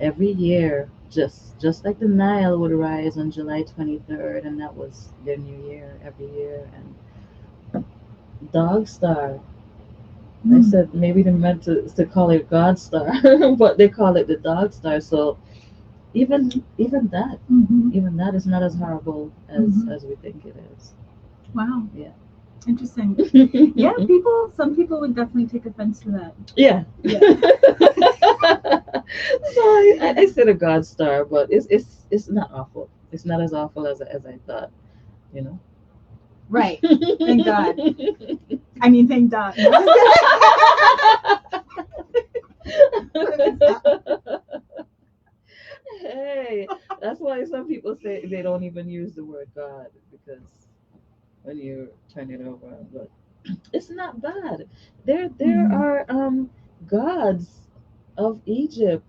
every year, just like the Nile would rise on July 23rd, and that was their new year every year. And dog star. I said maybe they meant to call it God star, but they call it the dog star. So even that is not as horrible as we think it is. Wow. Yeah. Interesting. Yeah, some people would definitely take offense to that. Yeah. So I said a God star, but it's not awful. It's not as awful as I thought. Right. Thank God. I mean, thank God. Hey, that's why some people say they don't even use the word God, because when you turn it over, but it's not bad. There are gods of Egypt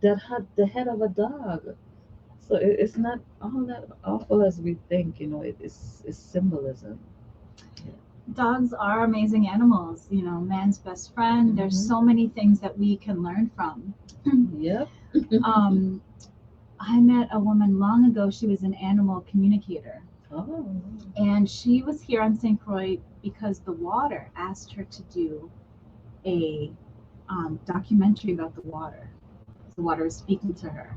that had the head of a dog, so it's not all that awful as we think. It's symbolism. Dogs are amazing animals. Man's best friend. There's so many things that we can learn from. Yep. I met a woman long ago. She was an animal communicator. Oh. And she was here on St. Croix because the water asked her to do a documentary about the water. The water was speaking to her.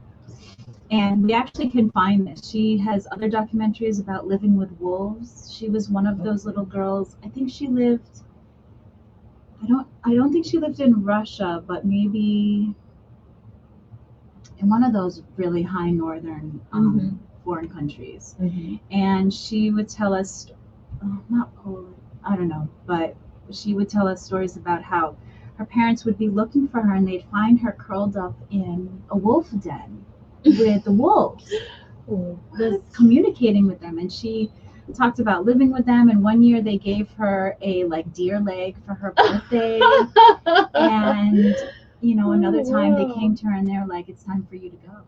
And we actually can find this. She has other documentaries about living with wolves. She was one of those little girls. I think she lived. I don't think she lived in Russia, but maybe in one of those really high northern foreign countries. And she would tell us, not Poland, I don't know, but she would tell us stories about how her parents would be looking for her and they'd find her curled up in a wolf den with the wolves, communicating with them. And she talked about living with them, and one year they gave her a like deer leg for her birthday. And another time they came to her and they're like, it's time for you to go.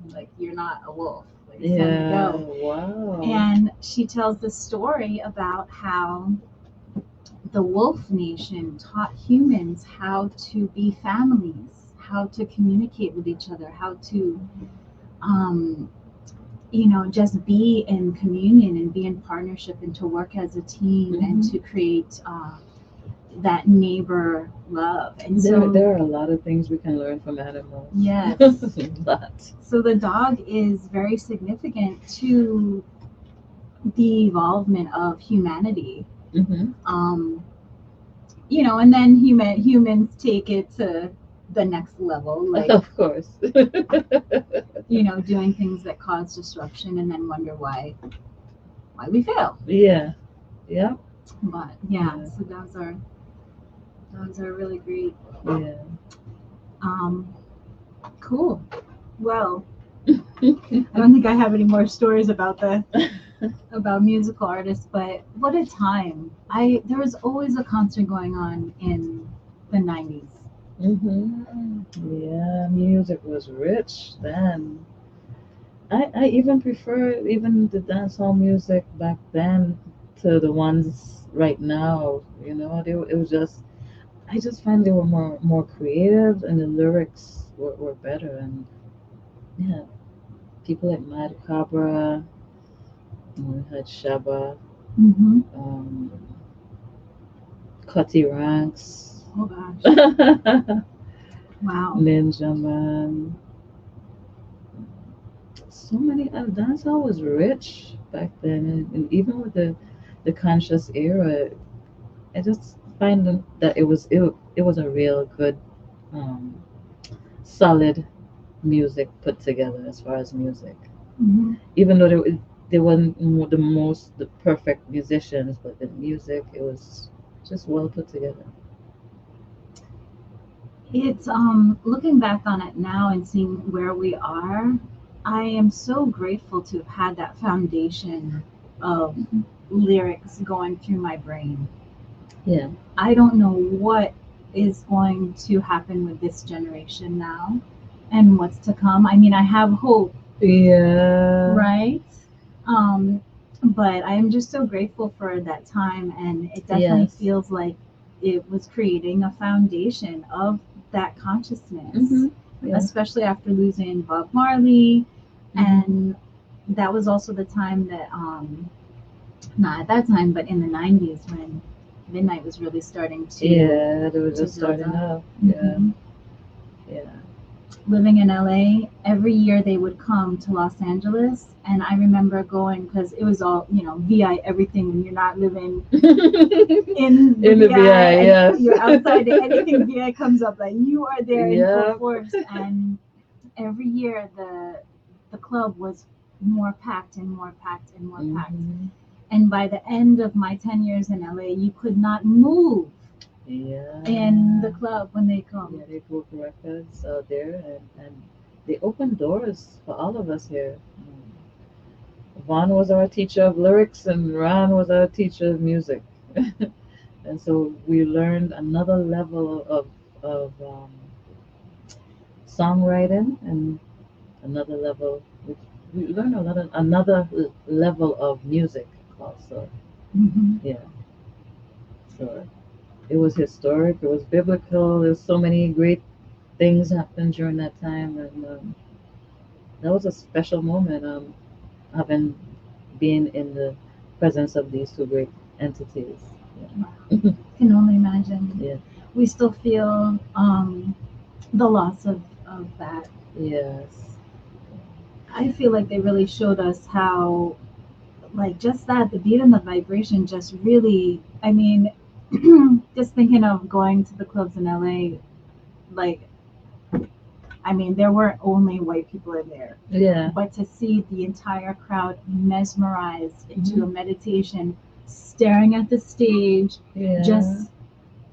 Like, you're not a wolf, like, it's time to go. Wow. And she tells the story about how the wolf nation taught humans how to be families, how to communicate with each other, how to just be in communion and be in partnership and to work as a team and to create that neighbor love. And there are a lot of things we can learn from animals. Yes. A lot. So the dog is very significant to the evolvement of humanity. And then humans take it to the next level, like, of course. Doing things that cause disruption and then wonder why we fail. Yeah. But so dogs are really great. Yeah. Cool. Well, I don't think I have any more stories about musical artists, but what a time. There was always a concert going on in the 90s. Yeah, music was rich then. I even prefer even the dancehall music back then to the ones right now. It was just, I just find they were more creative and the lyrics were better. And yeah, people like Mad Cabra, we had Shaba, Cutty Ranks. Oh gosh. Wow. Ninja Man. So many. Dancehall was rich back then, and even with the conscious era, I just find that it was a real good, solid music put together as far as music. Even though they weren't the perfect musicians, but the music, it was just well put together. It's looking back on it now and seeing where we are, I am so grateful to have had that foundation of lyrics going through my brain. Yeah. I don't know what is going to happen with this generation now and what's to come. I mean, I have hope. Yeah. Right? But I'm just so grateful for that time, and it definitely feels like it was creating a foundation of that consciousness, especially after losing Bob Marley. And that was also the time that, not at that time, but in the 90s when midnight was really starting to. Yeah, they were just starting up. Yeah. Living in LA, every year they would come to Los Angeles, and I remember going because it was all VI everything when you're not living in the VI. Yes. You're outside. Anything VI comes up, like you are there in full force. And every year the club was more packed and more packed and more packed. And by the end of my 10 years in LA, you could not move. In the club when they come. Yeah, they broke records out there, and they opened doors for all of us here. Vaughn was our teacher of lyrics, and Ron was our teacher of music. And so we learned another level of songwriting, and another level. We learned another level of music also. Yeah. So it was historic. It was biblical. There's so many great things happened during that time, and that was a special moment. Having been in the presence of these two great entities. Yeah. Can only imagine. Yeah. We still feel the loss of that Yes. I feel like they really showed us how, like, just that, the beat and the vibration just really, I mean, just thinking of going to the clubs in LA, like, I mean, there weren't only white people in there, Yeah. but to see the entire crowd mesmerized into a Mhm. meditation, staring at the stage, Yeah. just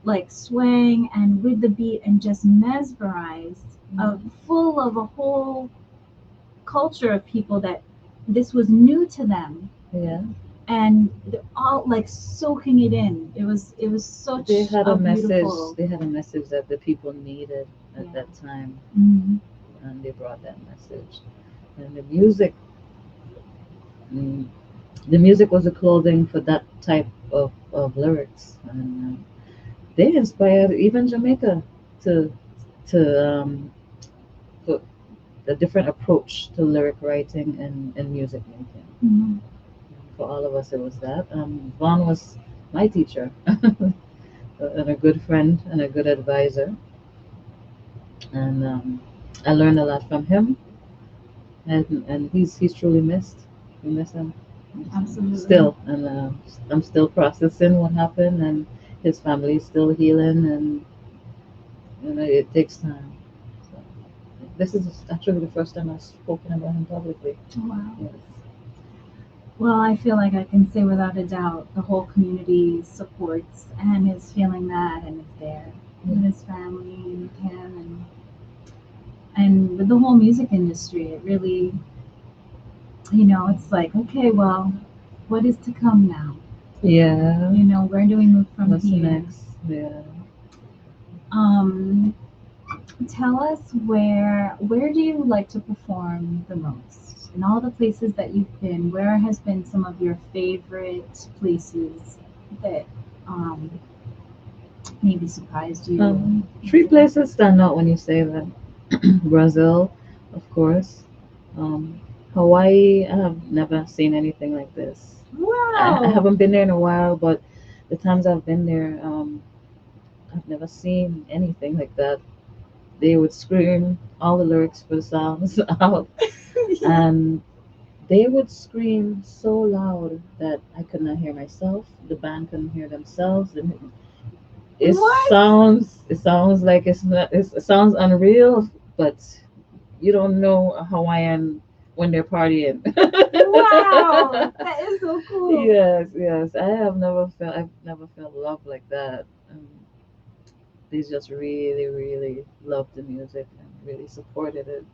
like swaying and with the beat and just mesmerized, Mhm. full of a whole culture of people that this was new to them, Yeah. and they're all like soaking it in. It was They such had a a message. beautiful, They had a message that the people needed at yeah. that time, Mhm. and they brought that message. And the music, mm, the music was the clothing for that type of lyrics, and they inspired even Jamaica to to put a different approach to lyric writing and music making. Mhm. For all of us, it was that. Vaughn was my teacher and a good friend and a good advisor, and I learned a lot from him. And he's truly missed. We miss him. Miss him Absolutely. still, and I'm still processing what happened, and his family is still healing, and it takes time. So this is actually the first time I've spoken about him publicly. Wow. Yes. Well, I feel like I can say without a doubt the whole community supports and is feeling that and is there with his family and with him, and with the whole music industry. It really, it's like, okay, well, what is to come now? Yeah. Where do we move from What's here? next? Yeah. Um, Tell us where do you like to perform the most? In all the places that you've been, where has been some of your favorite places that um, maybe surprised you or Three things like that? places stand out when you say that. Brazil, of course. Um, Hawaii, I have never seen anything like this. I Wow. haven't been there in a while, but the times I've been there, I've never seen anything like that. They would scream all the lyrics for the songs out, and they would scream so loud that I could not hear myself. The band couldn't hear themselves. What? It sounds like it's not. It sounds unreal, but you don't know a Hawaiian when they're partying. Wow. That is so cool. Yes, yes. I've never felt love like that. They just really, really loved the music and really supported it.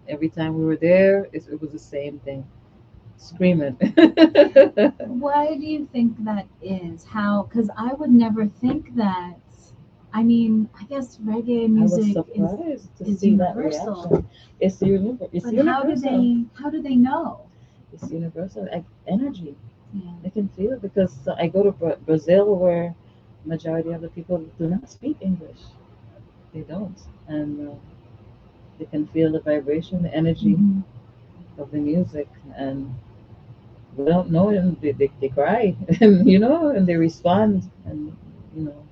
Every time we were there, it was the same thing, screaming. Why do you think that is? How? Because I would never think that. I mean, I guess reggae I was music is surprised to is see that universal, reaction. It's but how do universal. they know? It's universal energy. Yeah. I can feel it because I go to Brazil where majority of the people do not speak English. They don't, and they can feel the vibration, the energy Hmm. of the music, and without knowing, they cry, and and they respond, and you know,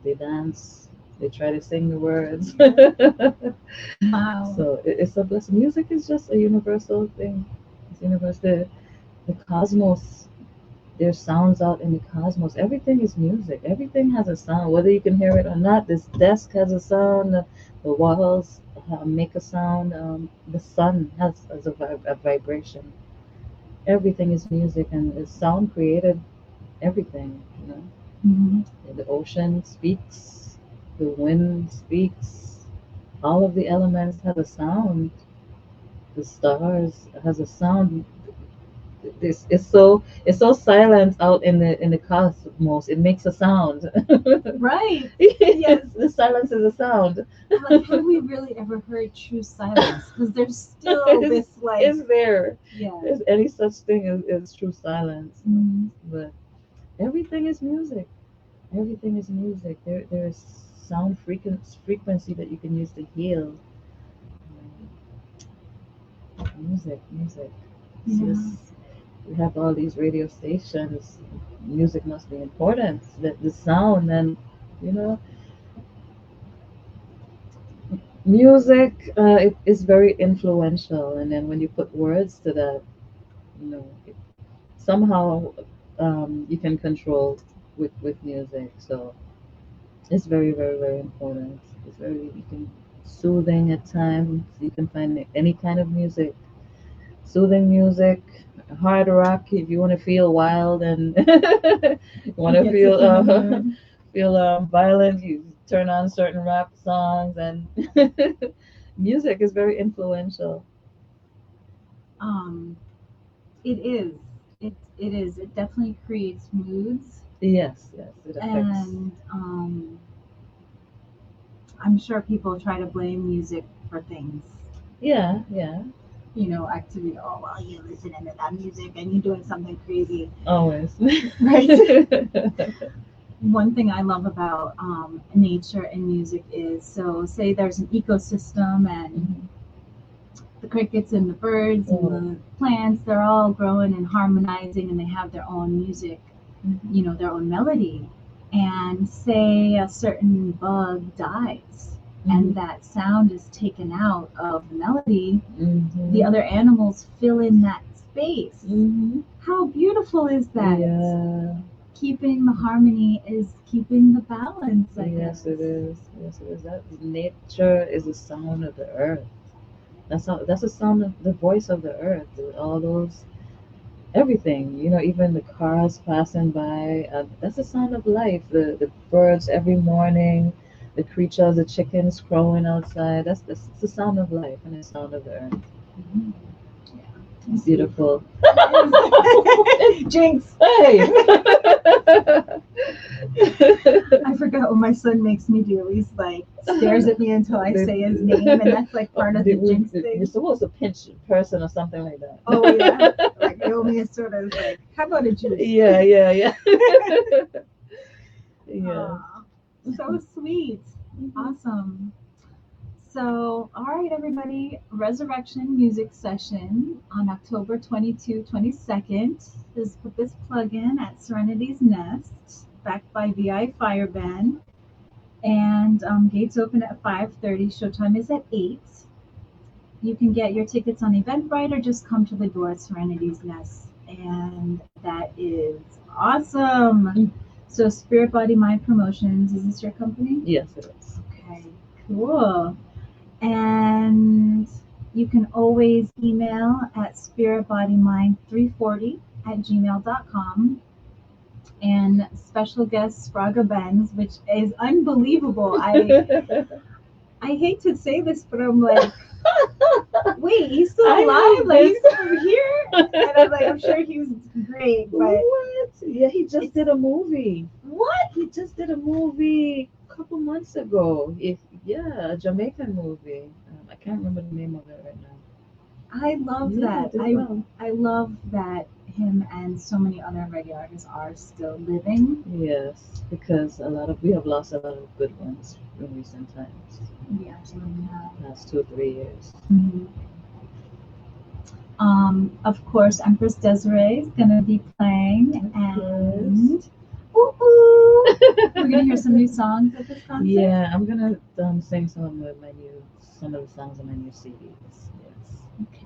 they dance, they try to sing the words. Wow. So it's a blessing. Music is just a universal thing. It's universal. The cosmos. There's sounds out in the cosmos. Everything is music. Everything has a sound, whether you can hear it or not. This desk has a sound. The walls make a sound. The sun has a vibration. Everything is music, and the sound created everything. Hmm. The ocean speaks. The wind speaks. All of the elements have a sound. The stars has a sound. It's so silent out in the cosmos. It makes a sound. Right. Yes, the silence is a sound. Like, have we really ever heard true silence? Because there's still it's, this, like, it's there. yeah. There's any such thing as true silence. Mhm. But everything is music. Everything is music. There is sound frequency that you can use to heal. Music. It's Yeah. just we have all these radio stations. Music must be important. The sound and you know Music, it is very influential, and then when you put words to that, somehow you can control with music. So it's very, very, very important. It's very you can soothing at times. You can find any kind of music, soothing music, hard rock if you want to feel wild and you want to Gets feel us in the mood. feel violent. You turn on certain rap songs, and music is very influential. Um, it is. It is. It definitely creates moods, Yes, yes, it affects. and I'm sure people try to blame music for things. Yeah, yeah, Activity. Oh, well, you're listening to that music and you're doing something crazy, always. right? One thing I love about nature and music is, so say there's an ecosystem and Mhm. the crickets and the birds and Oh, the plants, they're all growing and harmonizing and they have their own music, mhm, their own melody. And say a certain bug dies and mhm, that sound is taken out of the melody, the mhm, other animals fill in that space. mhm. How beautiful is that? Yeah, Keeping the harmony is keeping the balance, I yes, it guess. is. Yes, it is. That nature is the sound of the earth. That's the sound of the voice of the earth. All those everything, even the cars passing by. That's the sound of life. The birds every morning, the creatures, the chickens crowing outside. That's the sound of life and the sound of the earth. Mhm. Yeah, It's it's beautiful. beautiful. It is. Jinx. Hey. I forgot what my son makes me do. He's like stares at me until I say his name, and that's like part of the jinx You're thing. supposed to pinch a person or something like that. Oh yeah, like Naomi is sort of like, how about a juice? Yeah, yeah, yeah. Yeah. Aw, so sweet. Mhm. Awesome. So, all right, everybody, Resurrection Music Session on October 22, 22nd. Just put this plug in at Serenity's Nest, backed by VI Fire Band. And gates open at 5:30. Showtime is at 8. You can get your tickets on Eventbrite or just come to the door at Serenity's Nest. And that is awesome. Mm. So, Spirit Body Mind Promotions, is this your company? Yes, it is. Okay, cool. And you can always email at spiritbodymind340 at gmail.com. And special guest Spraga Benz, which is unbelievable. I hate to say this, but I'm like, wait, he's still I alive? know Like this. he's still here? And I'm like, I'm sure he was great, but What? Yeah, he just it's did a movie. what? He just did a movie a couple months ago. Yeah, a Jamaican movie. I can't remember the name of it right now. I love Yeah, he that. did I well. I love that him and so many other reggae artists are still living. Yes, because we have lost a lot of good ones in recent times, We absolutely have. past 2 3 years. Mhm. Of course, Empress Desiree is going to be playing, Yes. and ooh, ooh, we're going to hear some new songs at this concert. Yeah, I'm gonna sing some of the songs on my new CDs. Yes. Okay.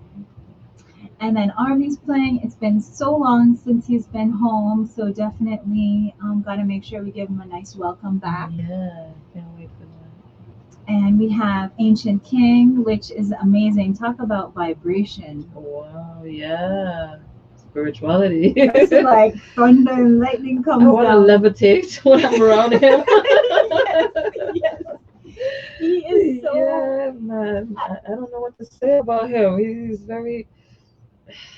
And then Army's playing. It's been so long since he's been home, so definitely got to make sure we give him a nice welcome back. Yeah, can't wait for that. And we have Ancient King, which is amazing. Talk about vibration. Wow, yeah. Spirituality. It's like thunder and lightning I comes want to down. levitate when I'm around him. Yes, yes. He is so. Yeah, man. I don't know what to say about him.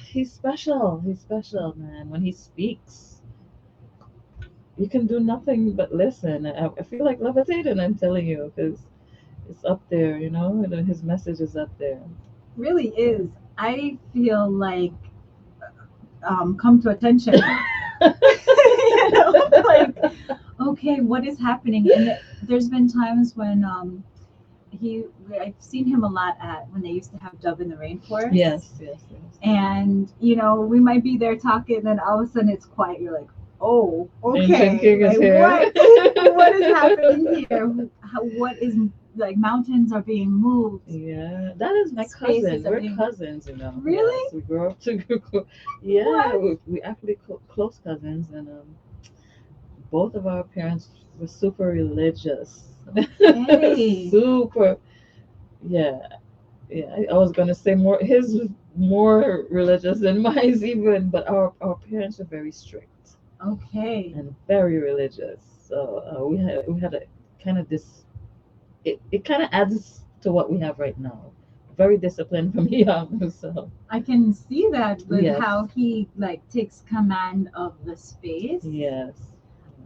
He's special. He's special, man. When he speaks, you can do nothing but listen. I feel like levitating, I'm telling you, because it's up there, and his message is up there. Really is. I feel like come to attention. Like okay, what is happening? And there's been times when I've seen him a lot at when they used to have Dove in the Rainforest. Yes, yes, yes. And we might be there talking, and then all of a sudden it's quiet. You're like, oh, Ancient okay, King is like here. what? What is happening here? What is like mountains are being moved. Yeah, that is my cousin. Spaces are We're being cousins, you know. really Yes, we grew up to. Yeah, what? we actually close cousins, and both of our parents were super religious. Okay. Super. Yeah, yeah. I was gonna say more. His was more religious than mine even, but our parents were very strict Okay. and very religious. So we had a kind of this. It kind of adds to what we have right now. Very disciplined from young. So I can see that with yes, how he like takes command of the space. yes.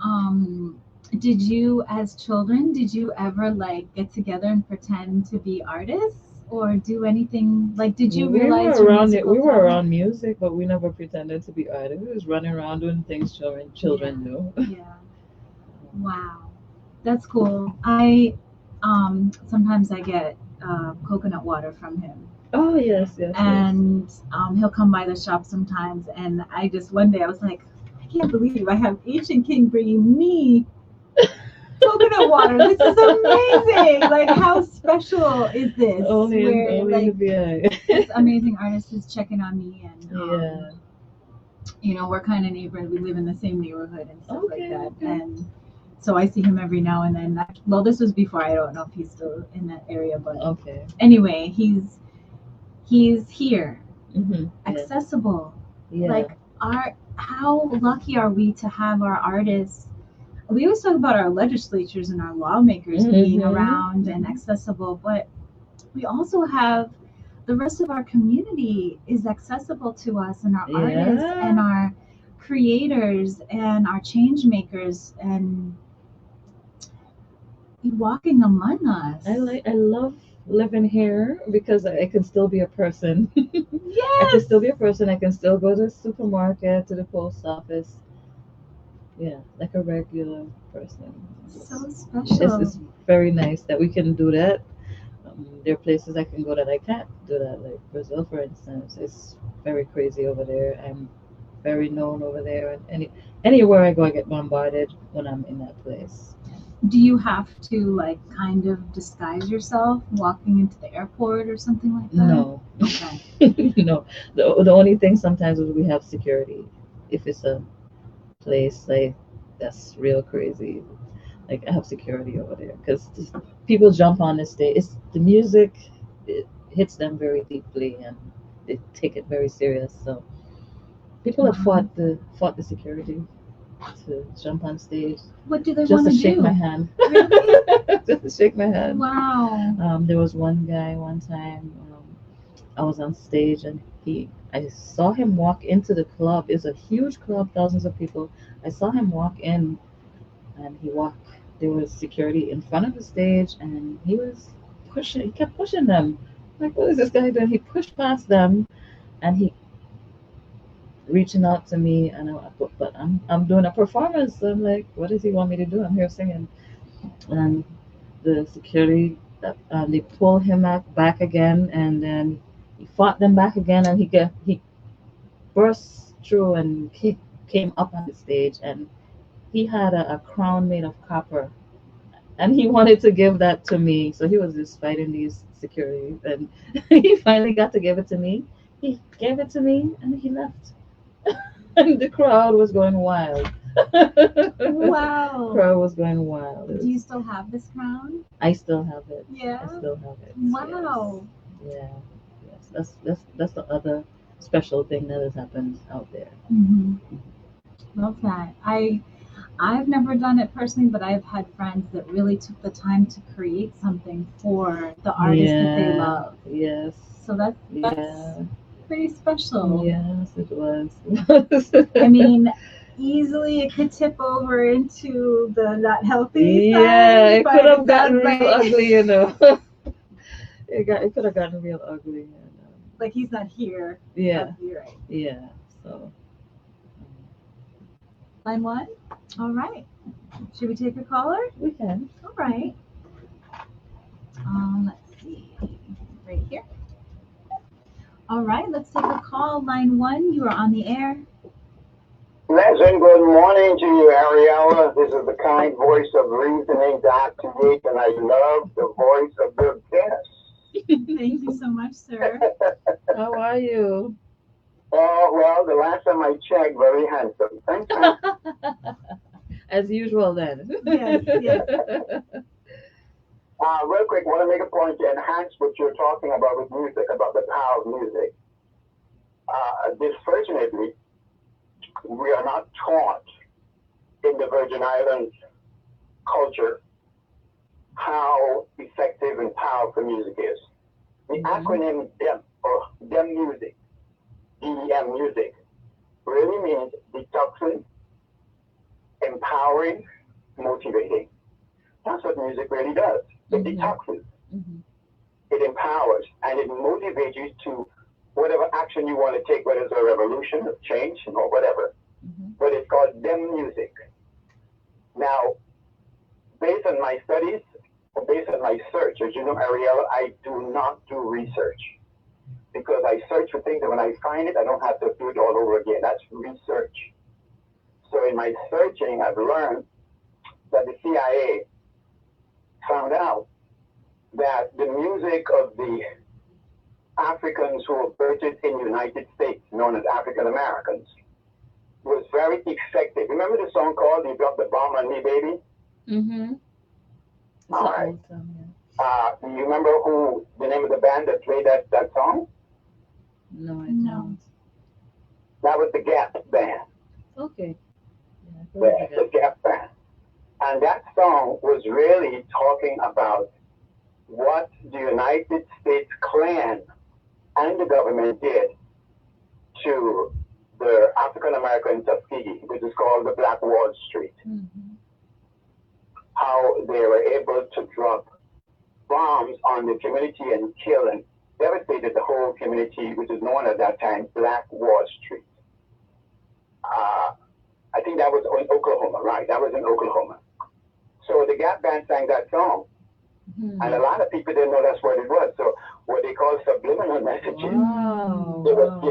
Um, did you, as children, did you ever like get together and pretend to be artists or do anything? Like, did you We were realize your around it. musical We were talent? around music, but we never pretended to be artists. We was running around doing things Yeah, children do. yeah. Wow, that's cool. I sometimes I get coconut water from him, Oh yes, yes, yes. and he'll come by the shop sometimes, and I just one day I was like, I can't believe I have Ancient King bringing me coconut water. This is amazing. Like, how special is this? Where Only in the like VI. this amazing artist is checking on me, and Yeah. we're kind of neighbors. We live in the same neighborhood and stuff like Okay, that, okay. and so I see him every now and then. Well, this was before. I don't know if he's still in that area, but Okay. anyway, he's here, Yeah. accessible. Yeah. Like, our how lucky are we to have our artists? We always talk about our legislatures and our lawmakers being around and accessible, but we also have the rest of our community is accessible to us, and our artists Yeah. and our creators and our change makers and walking among us. I love living here because I can still be a person. I can Yes, still be a person. I can still go to the supermarket, to the post office. Yeah, like a regular person. so It's special. very nice that we can do that. There are places I can go that I can't do that, like Brazil, for instance. It's very crazy over there. I'm very known over there, and anywhere I go, I get bombarded when I'm in that place. Do you have to like kind of disguise yourself walking into the airport or something like that? No, Okay. no. The only thing sometimes is we have security. If it's a place like that's real crazy, like I have security over there because people jump on the stage. It's the music. It hits them very deeply, and they take it very serious. So people have Wow. fought the security to jump on stage What do they just want to to shake my do? hand. Really? Just to shake my hand. Wow. There was one guy one time. I was on stage and I saw him walk into the club. It's a huge club, thousands of people. I saw him walk in, and he walked. There was security in front of the stage, and he was pushing. He kept pushing them. Like, what is this guy doing? He pushed past them, and he reaching out to me, and but I'm doing a performance. So I'm like, what does he want me to do? I'm here singing, and the security they pull him back again, and then he fought them back again, and he burst through and came up on the stage, and he had a crown made of copper, and he wanted to give that to me. So he was just fighting these security, and he finally got to give it to me. He gave it to me, and he left. And the crowd was going wild. Wow. Crowd was going wild. Do you still have this crown? I still have it. I Yeah. still have it. Wow. Yes. Yeah. Yes. That's the other special thing that has happened out there. Hmm. Love that. I've never done it personally, but I've had friends that really took the time to create something for the artist that they Yeah. love. Yes. So that's Yeah. pretty special. Yes, it was. I mean, easily it could tip over into the not healthy Yeah, side, it could but have it gotten sounds real like ugly, it could have gotten real ugly, like he's not here. yeah, You're right. yeah. So Line one. All right. Should we take a caller? we can. All right. Let's see. Right here. All right. Let's take a call. Line one. You are on the air. pleasant good morning to you, Ariella. This is the kind voice of reasoning, Dr. Yates, and I love the voice of your guest. Thank you so much, sir. How are you? Oh, well, the last time I checked, very handsome. Thank you. As usual, then. Yes, yes. Real quick, want to make a point to enhance what you're talking about with music, about the power of music. Disfortunately, we are not taught in the Virgin Islands culture how effective and powerful music is. The acronym DEM, or DEM music, DEM music, really means detoxing, empowering, motivating. That's what music really does. It detoxes, it empowers, and it motivates you to whatever action you want to take, whether it's a revolution, a change, or whatever. But it's called DEM music. Now, based on my studies, or based on my search, as you know, Ariel, I do not do research because I search for things, and when I find it, I don't have to do it all over again. That's research. So in my searching, I've learned that the CIA found out that the music of the Africans who were birthed in the United States, known as African Americans, was very effective. Remember the song called "You Dropped the Bomb on Me, Baby"? Mm-hmm. It's All an right. old song, yeah. You remember who the name of the band that played that song? No, I No. don't. That was the Gap Band. Okay. Yeah, I heard The Gap Band. And that song was really talking about what the United States Klan and the government did to the African American Tuskegee, which is called the Black Wall Street. How they were able to drop bombs on the community and kill and devastated the whole community, which is known at that time Black Wall Street. I think that was in Oklahoma, right? That was in Oklahoma. So the Gap Band sang that song, and a lot of people didn't know that's what it was. So what they call subliminal messages. Wow. It was,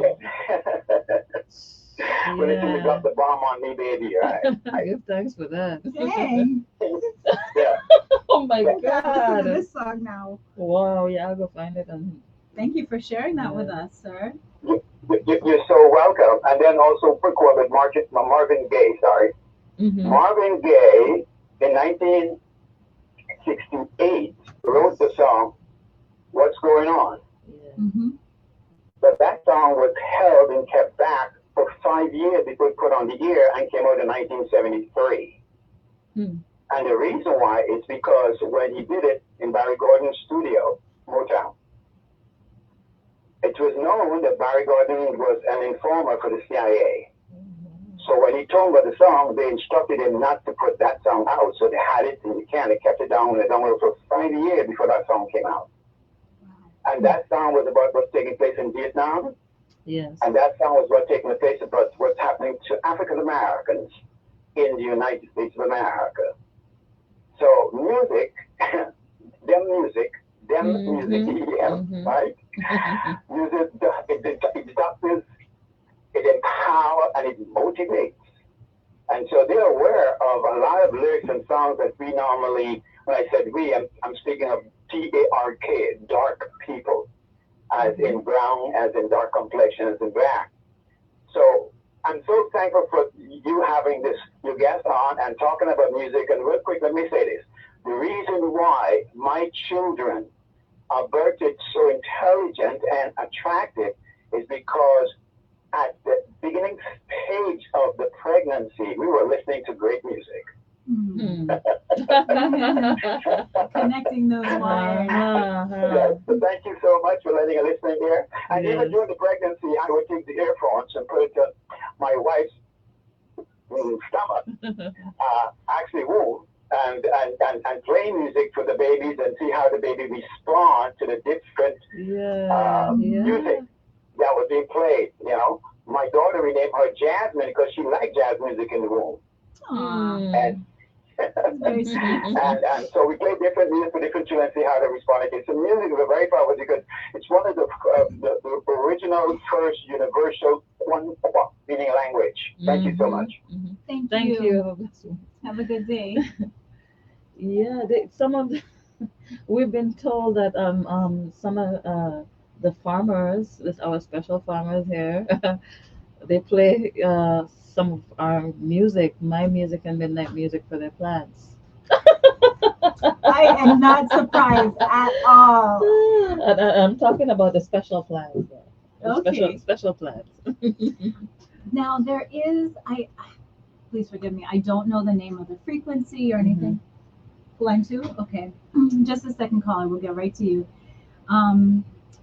Yeah. when they say "Drop the bomb on me, baby," right? Give thanks for that. Dang. Yeah. Oh my I gotta listen to God. this song now. Wow. Yeah, I'll go find it on. Thank you for sharing that with us, sir. You're so welcome. And then also quick one with Marvin Gaye. Sorry, Marvin Gaye in 1968 wrote the song "What's Going On." Yeah. But that song was held and kept back for 5 years before it put on the air and came out in 1973. And the reason why is because when he did it in Barry Gordon's studio, Motown, it was known that Barry Gordon was an informer for the CIA. So when he told about the song, they instructed him not to put that song out. So they had it in the can. They kept it down and it downloaded for 5 years before that song came out. And that song was about what's taking place in Vietnam. Yes. And that song was what's taking place about what's happening to African Americans in the United States of America. So music, EDM, right? Music, it does, it empowers and it motivates. And so they're aware of a lot of lyrics and songs that we normally, when I said we, I'm speaking of DARK, dark people, as in brown, as in dark complexion, as in black. So I'm so thankful for you having this, your guest on and talking about music. And real quick, let me say this. The reason why my children are birthed so intelligent and attractive is because at the beginning stage of the pregnancy, we were listening to great music. Connecting those wires. Yes, so thank you so much for letting us listen here. And even during the pregnancy, I would take the earphones and put it to my wife's stomach, actually womb, and play music for the babies and see how the baby respond to the different music that was being played. You know, my daughter renamed her Jasmine because she liked jazz music in the womb. And Very sweet. And so we play different music for different children and see how they respond again. So music is a very powerful because it's one of the original first universal one meaning language. Thank you so much. Thank Thank you. you. Have a good day. Yeah, some of the, we've been told that some of the farmers, this our special farmers here, they play some of our music, my music and midnight music for their plants. I am not surprised at all. And I'm talking about the special plants. The Okay. special plants. Now there is please forgive me. I don't know the name of the frequency or anything. Line 2? Okay. Just a second caller. We'll get right to you.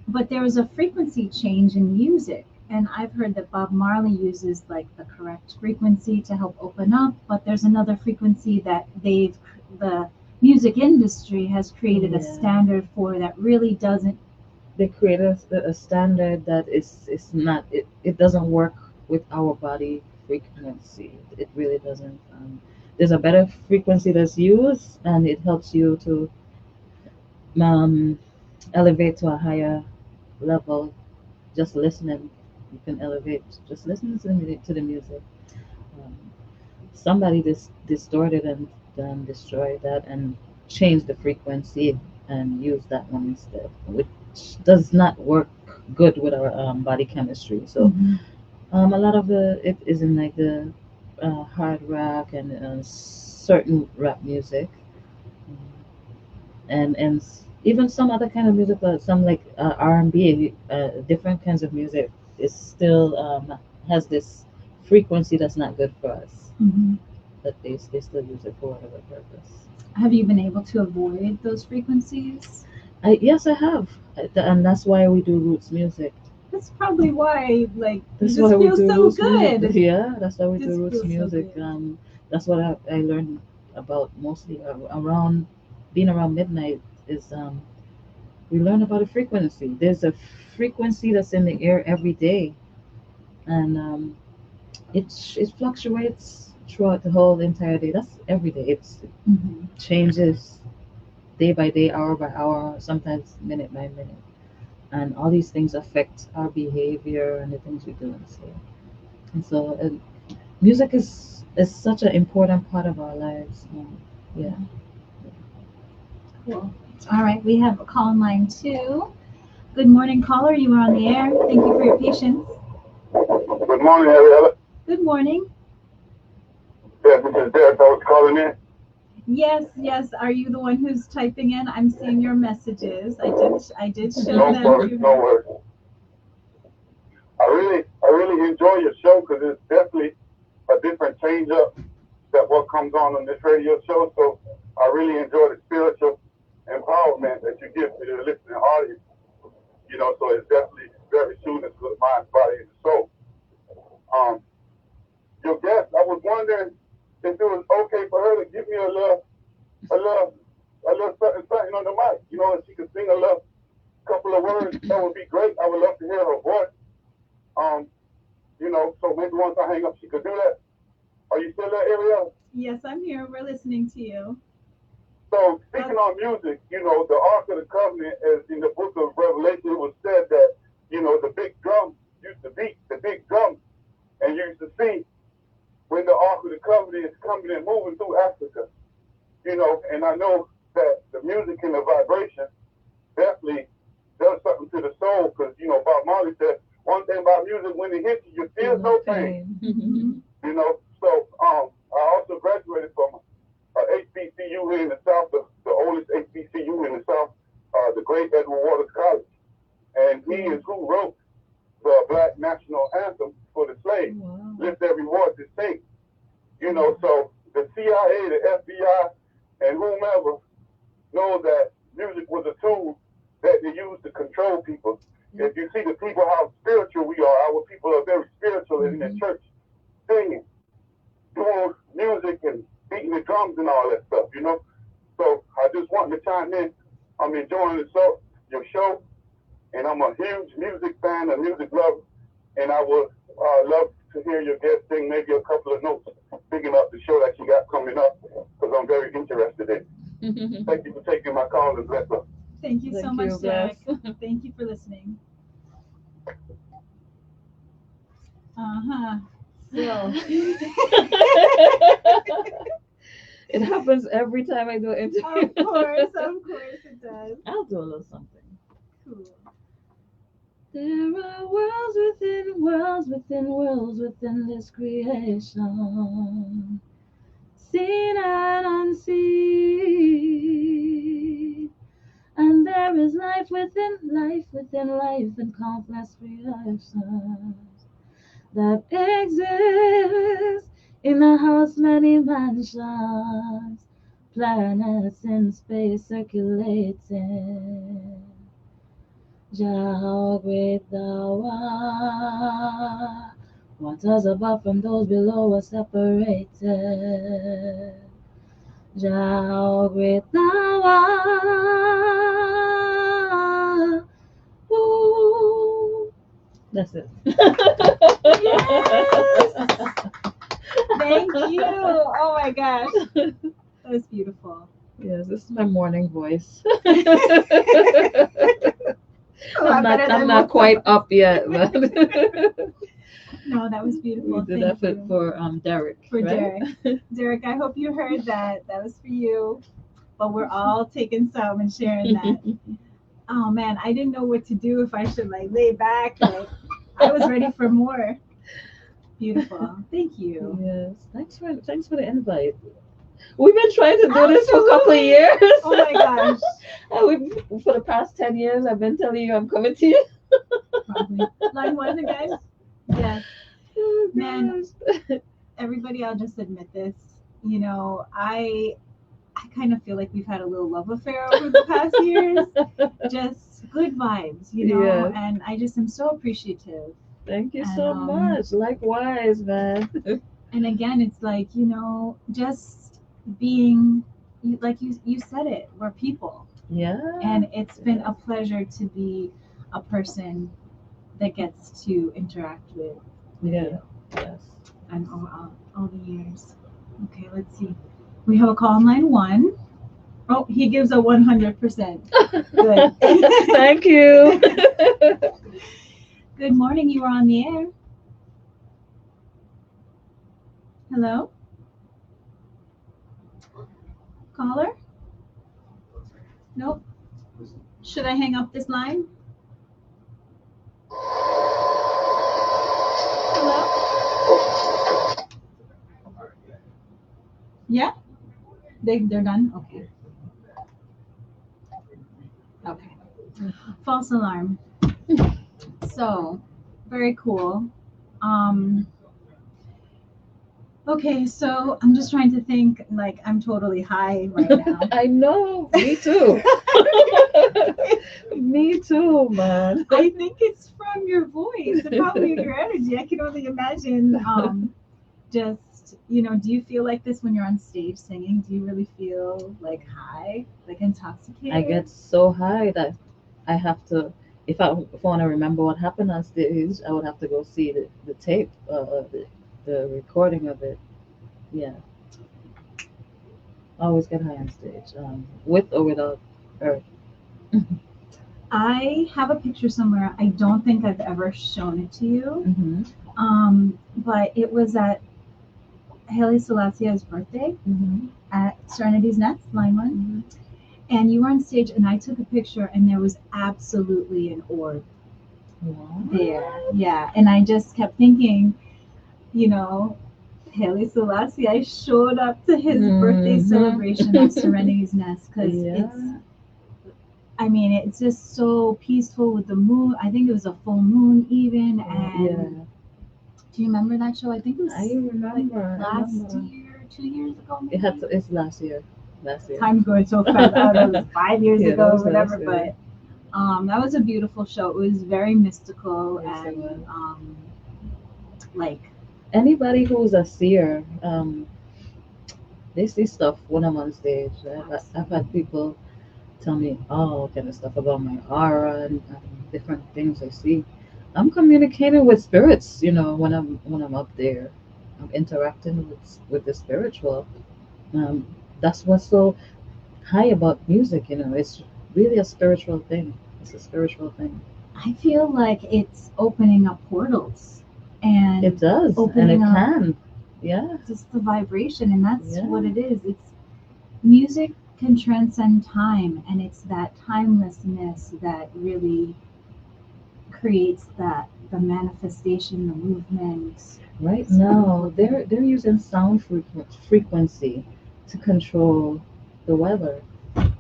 But there is a frequency change in music. And I've heard that Bob Marley uses like the correct frequency to help open up, but there's another frequency that the music industry has created a Yeah. standard for that really doesn't. They create a standard that is not it doesn't work with our body frequency. It really doesn't. There's a better frequency that's used, and it helps you to um, elevate to a higher level. Just listening, you can elevate. Just listening to the music. Um, Somebody distorted and destroyed that and changed the frequency and use that one instead, which does not work good with our body chemistry. So a lot of it is in like the hard rock and certain rap music, and even some other kind of music, some like R&B, different kinds of music is still has this frequency that's not good for us. But they still use it for whatever purpose. Have you been able to avoid those frequencies? Yes, I have, and that's why we do roots music. That's probably why, like, That's this why we feels do so roots good. music. Yeah, that's why we This do roots feels so music. good. That's what I learned about mostly around being around midnight is we learn about a frequency. There's a frequency that's in the air every day, and it fluctuates throughout the whole entire day. That's every day. It changes day by day, hour by hour, sometimes minute by minute. And all these things affect our behavior and the things we do and say. And so, music is such an important part of our lives. Yeah. Cool. All right, we have a call in line 2. Good morning, caller. You are on the air. Thank you for your patience. Good morning, Ariella. Good morning. Yes, this is Derek. I was calling in. Yes. Are you the one who's typing in? I'm seeing your messages. I did show No them worries, to no her. worries. I really enjoy your show because it's definitely a different change up that what comes on this radio show. So I really enjoy the spiritual empowerment that you give to the listening audience. So it's definitely very soothing to the mind, body, and soul. Um, your guest, I was wondering if it was okay for her to give me a little something on the mic. If she could sing a little couple of words, that would be great. I would love to hear her voice. Um, so maybe once I hang up, she could do that. Are you still there, Ariel? Yes, I'm here. We're listening to you. So speaking on music, the Ark of the Covenant, as in the book of Revelation, it was said that, the big drum used to beat the big drum, and you used to see when the Ark of the Covenant is coming and moving through Africa, and I know that the music and the vibration definitely does something to the soul, because, Bob Marley said, one thing about music, when it hits you, you feel no pain. So I also graduated from HBCU here in the South, the oldest HBCU in the South, the great Edward Waters College. And he is who wrote the Black National Anthem for the slaves. Wow. Lift every voice and sing. So the CIA, the FBI, and whomever know that music was a tool that they used to control people. If you see the people, how spiritual we are, our people are very spiritual in the church, singing, doing music and beating the drums and all that stuff, So I just wanted to chime in. I'm enjoying your show, and I'm a huge music fan, a music lover, and I would love to hear your guest sing maybe a couple of notes, picking up the show that you got coming up. because I'm very interested in. Thank you for taking my call and bless us. Thank you so Thank much, you, Derek. bless. Thank you for listening. Uh-huh. So It happens every time I do an interview. of course it does. I'll do a little something. Cool. There are worlds within worlds within worlds within this creation, seen and unseen. And there is life within life within life in countless creations that exists in a house many mansions, planets in space circulating. Jah, how great thou art. Waters above from those below are separated. Jah, how great thou art. Ooh. That's it. Yes! Thank you. Oh my gosh. That was beautiful. Yes, this is my morning voice. A lot better I'm than not most quite of us. up yet, but No, that was we beautiful. did Thank effort you. for Derek. For right? Derek. Derek, I hope you heard that. That was for you. But we're all taking some and sharing that. Oh man, I didn't know what to do, if I should like lay back. Like I was ready for more. Beautiful. Thank you. Yes, thanks for the invite. We've been trying to do this for a couple of Absolutely. years. Oh my gosh. For the past 10 years, I've been telling you I'm coming to you. Probably. Line one again? Yes. Oh, Man. gosh. Everybody, I'll just admit this. You know, I kind of feel like we've had a little love affair over the past years. Just good vibes, you know, Yes. and I just am so appreciative. Thank you And, so much. Likewise, man. And again, it's like, you know, just being like you said it, we're people. Yeah. And it's been a pleasure to be a person that gets to interact with Yeah. you Yes. and all the years. Okay, let's see. We have a call on line one. Oh, he gives a 100%. Good. Thank you. Good morning. You are on the air. Hello? Caller? Nope. Should I hang up this line? Hello? Yeah? They're done? Okay. Okay. False alarm. So, very cool. Okay, so I'm just trying to think, like, I'm totally high right now. I know. Me too. Me too, man. I think it's from your voice and probably your energy. I can only imagine. Just, you know, do you feel like this when you're on stage singing? Do you really feel like high, like intoxicated? I get so high that I have to, if I want to remember what happened on stage, I would have to go see the tape, the recording of it. Yeah. I always get high on stage, with or without her. I have a picture somewhere. I don't think I've ever shown it to you. Mm-hmm. But it was at Haile Selassie's birthday Mm-hmm. at Serenity's Nest, line one. Mm-hmm. And you were on stage, and I took a picture, and there was absolutely an orb there. Yeah, and I just kept thinking, you know, Haile Selassie, I showed up to his birthday Mhm. celebration at Serenity's Nest because Yeah. it's just so peaceful with the moon. I think it was a full moon even. And Yeah. do you remember that show? I think it was I remember. last I remember. year, 2 years ago. Maybe? It's last year. Last year. Time's going so fast. I don't know, it was 5 years Yeah, that ago, was last whatever. year. But that was a beautiful show. It was very mystical Yes, it and was. like Anybody who's a seer, they see stuff when I'm on stage. I've had people tell me all kind of stuff about my aura and different things I see. I'm communicating with spirits, you know, when I'm up there. I'm interacting with the spiritual. Um, that's what's so high about music. It's really a spiritual thing. It's a spiritual thing. I feel like it's opening up portals It and does, and opening it up can. Yeah, just the vibration, and that's yeah, what it is. It's music can transcend time, and it's that timelessness that really creates that the manifestation, the movement. right now they're using sound frequency to control the weather.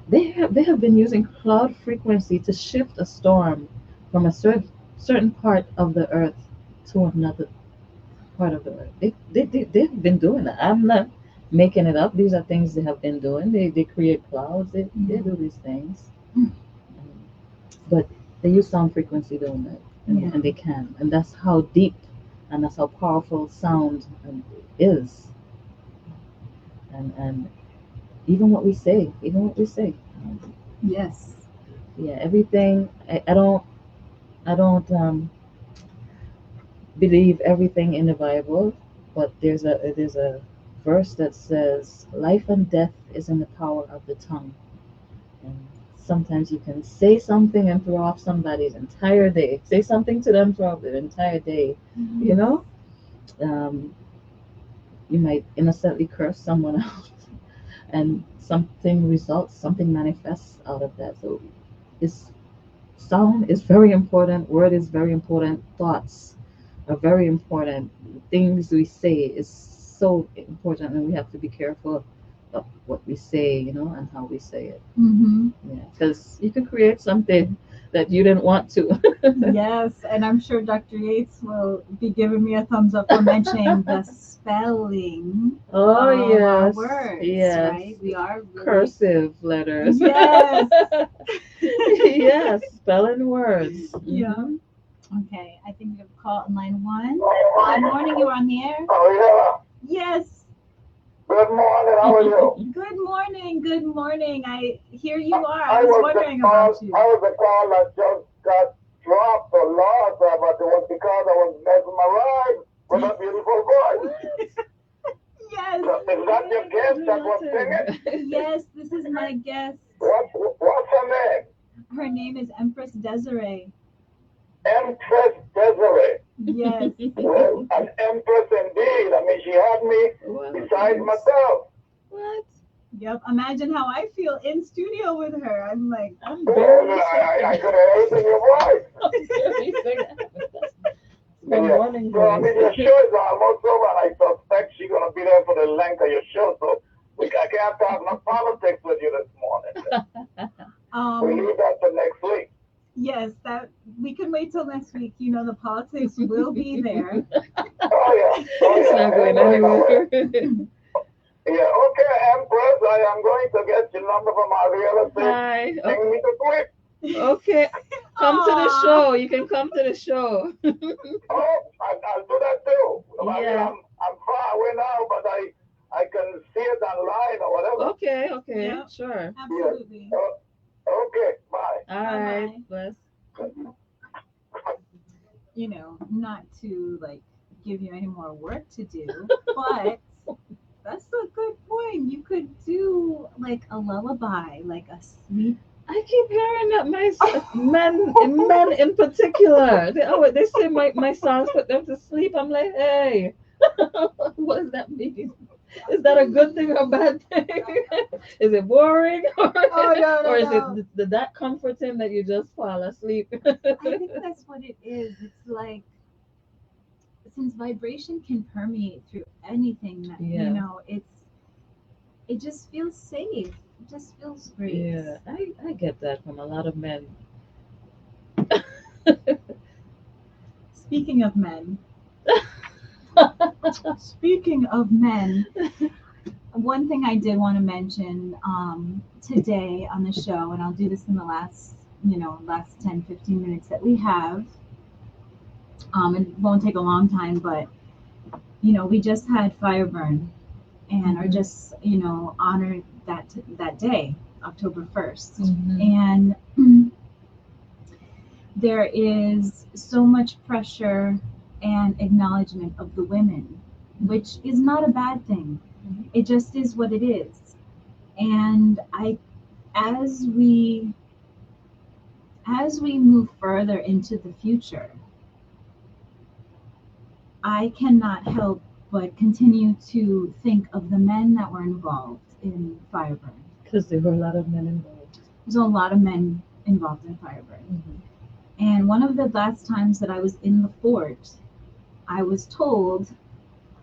They have been using cloud frequency to shift a storm from a certain part of the earth to another part of the earth. They've been doing that. I'm not making it up. These are things they have been doing. They create clouds. They do these things. But they use sound frequency doing that, Yeah. and they can, and that's how deep and that's how powerful sound is, and even what we say, Yes. yeah, everything. I don't believe everything in the Bible, but there's a verse that says life and death is in the power of the tongue. And sometimes you can say something and throw off somebody's entire day. Say something to them, throw off their entire day. You know, um, you might innocently curse someone out, and something manifests out of that. So, it's sound is very important. Word is very important. Thoughts are very important. Things we say is so important, and we have to be careful of what we say, and how we say it. Mm-hmm. Yeah, because you can create something that you didn't want to. Yes, and I'm sure Dr. Yates will be giving me a thumbs up for mentioning the spelling Oh of our yes, words, yes. right? We are really... Cursive letters. Yes. Yes, spelling words. Yeah. Mhm. Okay, I think we have a call on line one. Good morning, you are on the air. Oh, Yes. yeah. Good morning. How are you? Good morning. Good morning. Here you are. I I was was wondering the call. about you. I was the call that just got dropped or lost, but it was because I was mesmerized with a beautiful voice. Yes. So is that your guest that was singing? Yes, this is my guest. What's her name? Her name is Empress Dezarie. Empress Dezarie. Yes. Well, an empress indeed. I mean, she had me beside myself. What? Yep. Imagine how I feel in studio with her. I'm like, I'm Oh, barely I shaking. could have heard in your voice. I'm barely shaking. My Yeah. morning So, I mean, your voice. show is almost over, and I suspect she's going to be there for the length of your show. So, I can't talk no politics with you this morning. We leave that for next week. Yes, that we can wait till next week. You know, the politics will be there. Oh, yeah. Oh, It's yeah. not going anywhere. Yeah, okay, Empress, I am going to get your number from our real estate. Hi. Bring me to quick. Okay. Come to the Aw. show. You can come to the show. Oh, I'll do that too. I mean, Yeah. I'm far away now, but I can see it online or whatever. Okay. Yep. Sure. Absolutely. Okay, bye. All right. Bless. You know, not to like give you any more work to do, but that's a good point. You could do like a lullaby, like a sweet. I keep hearing that men in particular, they say my songs put them to sleep. I'm like, hey, what does that mean? Is that a good thing or a bad thing? Is it boring, or no, or is it that comforting that you just fall asleep? I think that's what it is. It's like since vibration can permeate through anything that Yeah. you know, it just feels safe. It just feels great. Yeah, I get that from a lot of men. Speaking of men, speaking of men, one thing I did want to mention today on the show, and I'll do this in the last 10, 15 minutes that we have. It won't take a long time, but we just had Fireburn and are just honored that day, October 1st. Mhm. And there is so much pressure and acknowledgement of the women, which is not a bad thing. It just is what it is. And as we as we move further into the future, I cannot help but continue to think of the men that were involved in Fireburn. Because there were a lot of men involved. There's a lot of men involved in Fireburn. Mm-hmm. And one of the last times that I was in the fort, I was told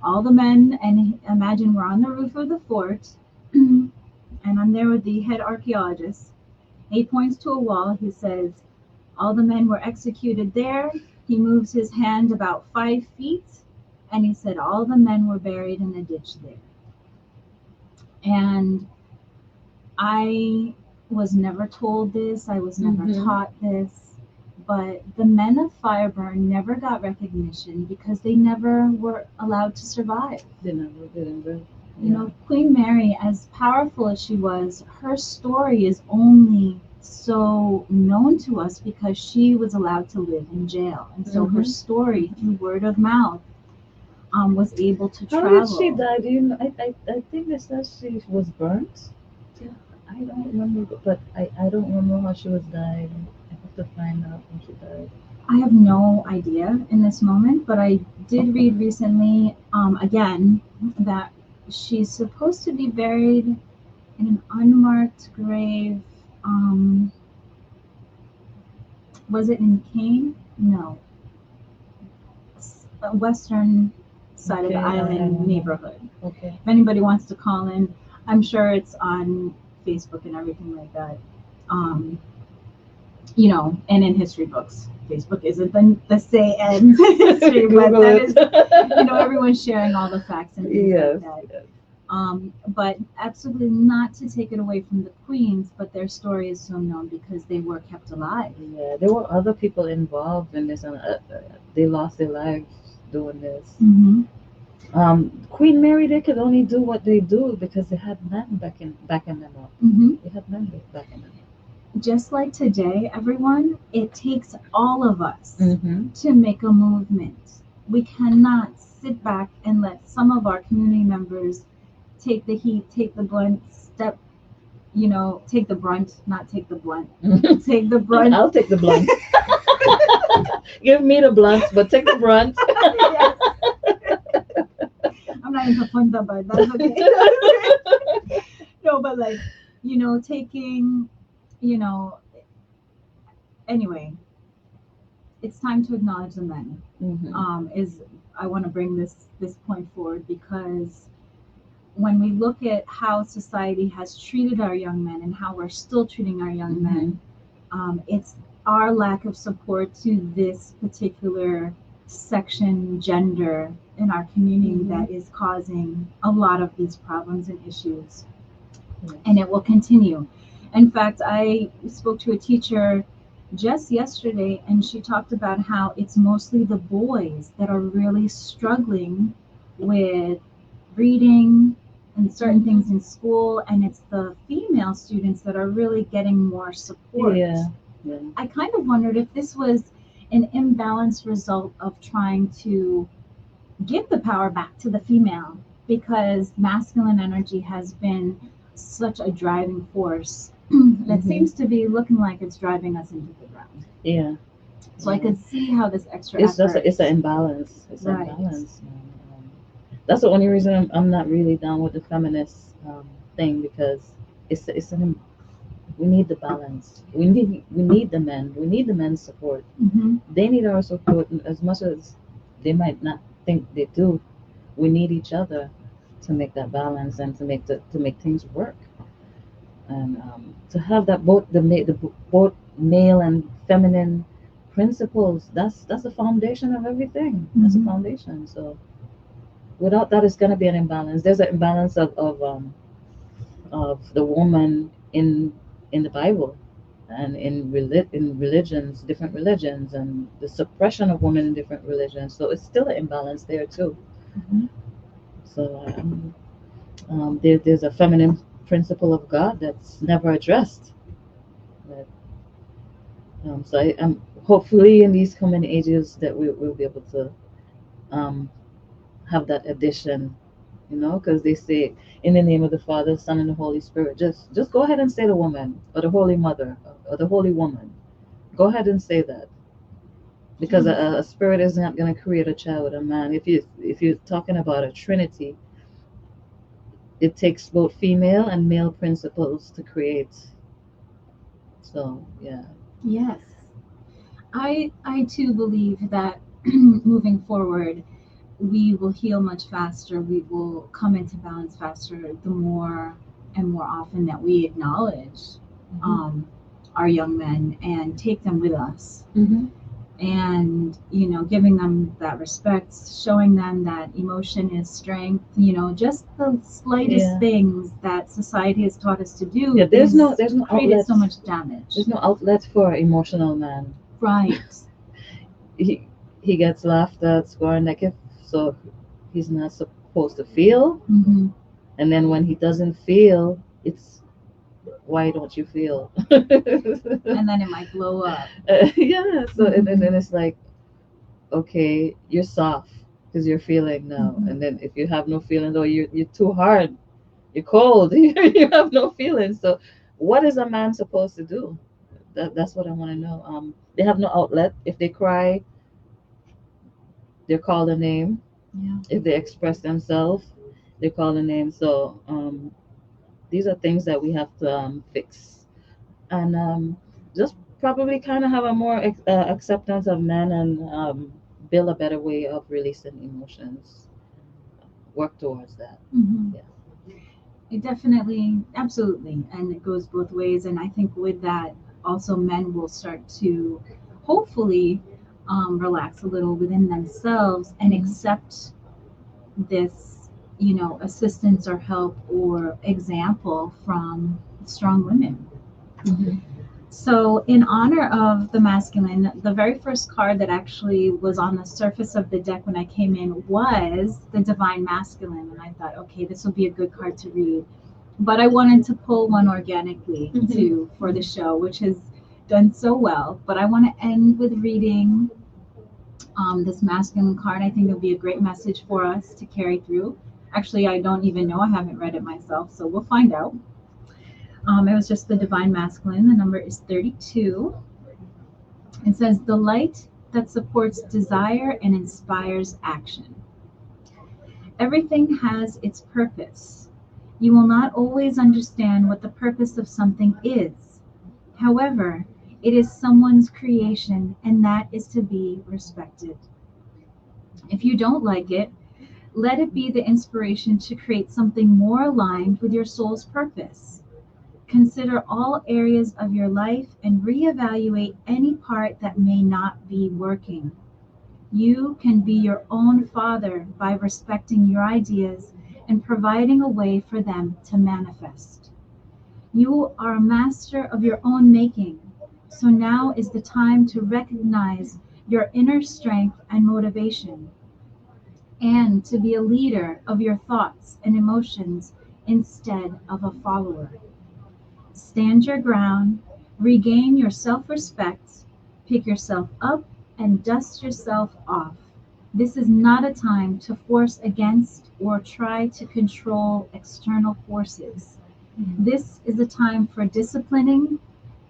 all the men, and imagine we're on the roof of the fort, and I'm there with the head archaeologist. He points to a wall. He says, all the men were executed there. He moves his hand about 5 feet, and he said, all the men were buried in a ditch there. And I was never told this, I was never taught this, but the men of Fireburn never got recognition because they never were allowed to survive. They never did. You know, Queen Mary, as powerful as she was, her story is only so known to us because she was allowed to live in jail. And so her story, through word of mouth, was able to travel. How did she die? Do you know? I think it says she was burnt. Yeah, I don't remember, but I don't remember how she was dying. I have to find out when she died. I have no idea in this moment, but I did read recently, again, that she's supposed to be buried in an unmarked grave. Was it in Kane? No. Western side of the island neighborhood. Okay. If anybody wants to call in, I'm sure it's on Facebook and everything like that. You know, and in history books. Facebook isn't the say and history, but that is, you know, everyone's sharing all the facts and things like that. Yes. But absolutely not to take it away from the queens, but their story is so known because they were kept alive. Yeah, there were other people involved in this, and they lost their lives doing this. Queen Mary, they could only do what they do because they had men backing them up. They had men backing them up. Just like today, everyone, it takes all of us to make a movement. We cannot sit back and let some of our community members take the heat, take the blunt, take the brunt, not take the blunt. Take the brunt. I'll take the blunt. Give me the blunt, but take the brunt. I'm not into punta, but that's okay. No, but like, taking, anyway, it's time to acknowledge the men. I want to bring this point forward because when we look at how society has treated our young men and how we're still treating our young men, it's our lack of support to this particular section, gender in our community that is causing a lot of these problems and issues. And it will continue. In fact, I spoke to a teacher just yesterday, and she talked about how it's mostly the boys that are really struggling with reading and certain things in school, and it's the female students that are really getting more support. I kind of wondered if this was an imbalanced result of trying to give the power back to the female, because masculine energy has been such a driving force that seems to be looking like it's driving us into the ground. So I could see how this extra effort. It's an imbalance. It's an imbalance. That's the only reason I'm not really down with the feminist thing, because we need the balance. We need the men. We need the men's support. They need our support as much as they might not think they do. We need each other to make that balance and to make things work. And to have that both male and feminine principles, that's the foundation of everything. That's the foundation. So without that, it's going to be an imbalance. There's an imbalance of the woman in the Bible and in religions, different religions, and the suppression of women in different religions. So it's still an imbalance there too. So there's a feminine principle of God that's never addressed. But, so I'm hopefully in these coming ages that we'll be able to have that addition because they say in the name of the Father, Son, and the Holy Spirit. Just go ahead and say the woman or the Holy Mother or the Holy Woman. Go ahead and say that because a spirit is not going to create a child with a man. If you're talking about a Trinity, it takes both female and male principles to create. So yeah. Yes. I too believe that moving forward, we will heal much faster. We will come into balance faster the more and more often that we acknowledge um, our young men and take them with us. Mm-hmm. And giving them that respect, showing them that emotion is strength, just the slightest Yeah. things that society has taught us to do. Yeah. There's no created outlet. so much damage. There's no outlet for emotional man. Right. He gets laughed at, scoring negative, so he's not supposed to feel. Mm-hmm. And then when he doesn't feel, it's why don't you feel? And then it might blow up. Yeah. So and then it's like, okay, you're soft because you're feeling now, Mhm. and then if you have no feelings, or you're too hard, you're cold, you have no feelings. So what is a man supposed to do? That's what I want to know. They have no outlet. If they cry, they're called a name. Yeah. If they express themselves, they're called a name. So these are things that we have to fix, and just probably kind of have a more acceptance of men, and build a better way of releasing emotions. Work towards that. Mm-hmm. Yeah. It definitely, absolutely, and it goes both ways. And I think with that, also men will start to hopefully relax a little within themselves and accept this, assistance or help or example from strong women. Mm-hmm. So, in honor of the masculine, the very first card that actually was on the surface of the deck when I came in was the divine masculine. And I thought, okay, this will be a good card to read. But I wanted to pull one organically too for the show, which has done so well. But I want to end with reading this masculine card. I think it'll be a great message for us to carry through. Actually, I don't even know. I haven't read it myself, so we'll find out. It was just the divine masculine. The number is 32. It says, the light that supports desire and inspires action. Everything has its purpose. You will not always understand what the purpose of something is. However, it is someone's creation, and that is to be respected. If you don't like it, let it be the inspiration to create something more aligned with your soul's purpose. Consider all areas of your life and reevaluate any part that may not be working. You can be your own father by respecting your ideas and providing a way for them to manifest. You are a master of your own making, so now is the time to recognize your inner strength and motivation, and to be a leader of your thoughts and emotions instead of a follower. Stand your ground, regain your self respect, pick yourself up, and dust yourself off. This is not a time to force against or try to control external forces. This is a time for disciplining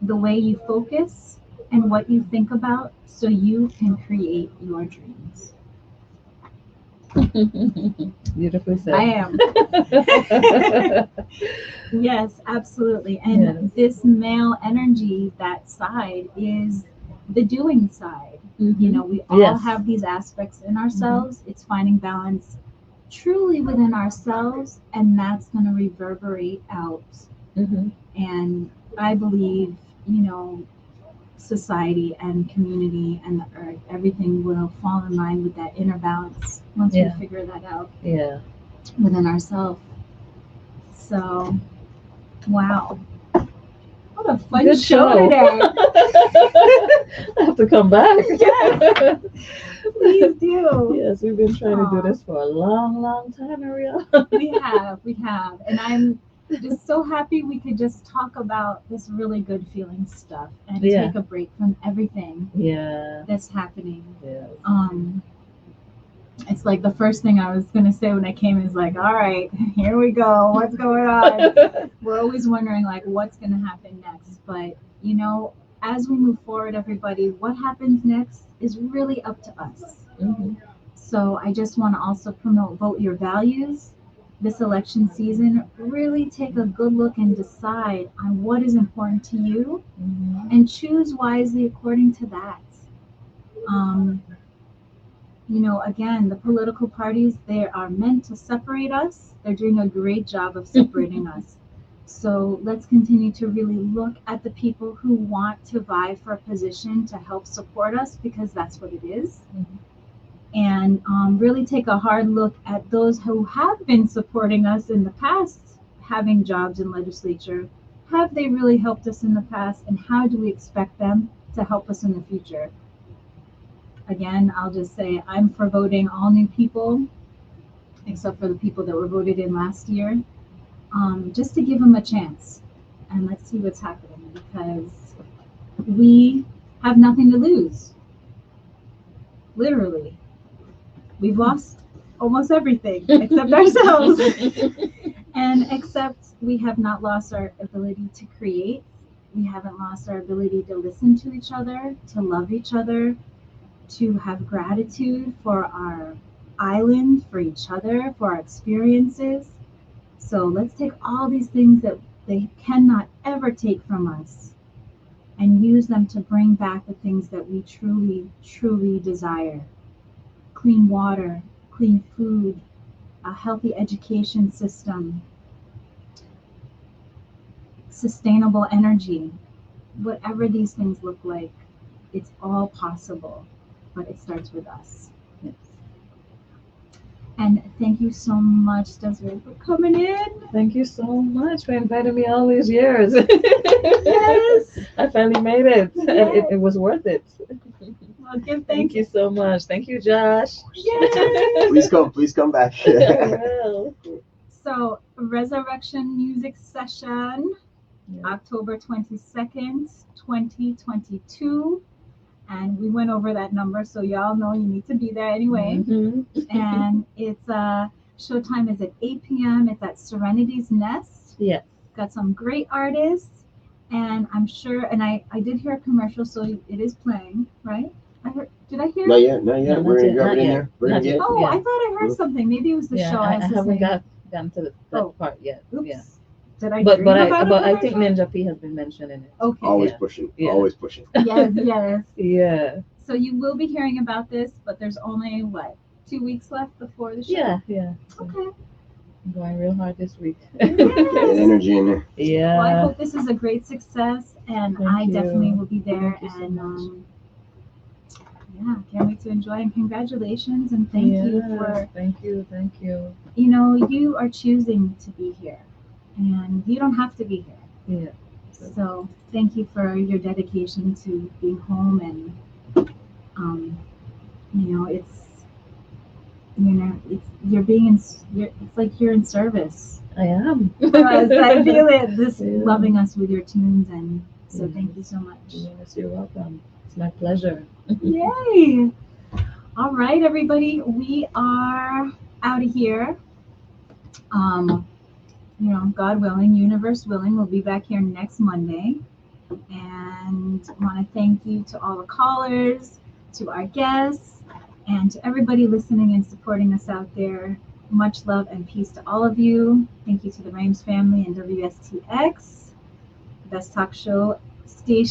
the way you focus and what you think about so you can create your dreams. Beautifully said. I am. Yes, absolutely. And Yes. this male energy, that side, is the doing side. We all Yes. have these aspects in ourselves. It's finding balance truly within ourselves, and that's going to reverberate out. Mm-hmm. And I believe, society and community and the earth, everything will fall in line with that inner balance once Yeah. we figure that out Yeah. within ourselves. So, wow. What a fun Good show show. today. I have to come back. Yes. Please do. Yes, we've been trying to do Aw. this for a long, long time, Ariel. We have. And I'm just so happy we could just talk about this really good feeling stuff and Yeah. take a break from everything Yeah. that's happening. Yes. It's like the first thing I was going to say when I came is like, all right, here we go. What's going on? We're always wondering like what's going to happen next. But, you know, as we move forward, everybody, what happens next is really up to us. Mhm. So I just want to also promote Vote Your Values. This election season, really take a good look and decide on what is important to you Mhm. and choose wisely according to that. Um, you know, again, the political parties, they are meant to separate us. They're doing a great job of separating us. So let's continue to really look at the people who want to vie for a position to help support us because that's what it is. Mhm. And really take a hard look at those who have been supporting us in the past, having jobs in legislature. Have they really helped us in the past, and how do we expect them to help us in the future? Again, I'll just say I'm for voting all new people, except for the people that were voted in last year, just to give them a chance. And let's see what's happening because we have nothing to lose. Literally, we've lost almost everything except ourselves. And except we have not lost our ability to create, we haven't lost our ability to listen to each other, to love each other, to have gratitude for our island, for each other, for our experiences. So let's take all these things that they cannot ever take from us and use them to bring back the things that we truly, truly desire: clean water, clean food, a healthy education system, sustainable energy. Whatever these things look like, it's all possible, but it starts with us. Yes. And thank you so much, Dezarie, for coming in. Thank you so much for inviting me all these years. Yes. I finally made it, and it was worth it. Well, give Thank thanks. you so much. Thank you, Josh. Yay. Please come back. I will. So, Resurrection Music Session, Yeah. October 22nd, 2022. And we went over that number, so y'all know you need to be there anyway. Mhm. And it's showtime is at 8 p.m. It's at Serenity's Nest. Yes. Got some great artists, and I'm sure. And I did hear a commercial, so it is playing, right? I heard. Did I hear? Not yet. No, We're not gonna yet. drop Not it in yet. there. We're Not gonna yet. get. Oh, Yeah. I thought I heard something. Maybe it was the Yeah, show. I was haven't listening. gotten to that Oh. part yet. Oops. Yeah. Did I But dream but I about but a I think commercial? Ninja P has been mentioning it. Okay. Always Yeah. pushing. Yeah. Always pushing. Yes, yes. Yeah. So you will be hearing about this, but there's only what 2 weeks left before the show. Yeah. Yeah. So Okay. I'm going real hard this week. Get Yes. energy in there. Yeah. Well, I hope this is a great success, and Thank I you. definitely will be there. Thank you so And much. yeah, can't wait to enjoy. And congratulations, and thank you for Thank you. you know you are choosing to be here, and you don't have to be here. Yeah. So thank you for your dedication to being home, and you know it's you're being in it's like you're in service. I am. Yes, I feel it. This Yeah. loving us with your tunes, and so Yes. thank you so much. Yes, you're welcome. It's my pleasure. Yay! All right, everybody, we are out of here. You know, God willing, universe willing, we'll be back here next Monday. And I want to thank you to all the callers, to our guests, and to everybody listening and supporting us out there. Much love and peace to all of you. Thank you to the Rames family and WSTX, best talk show station.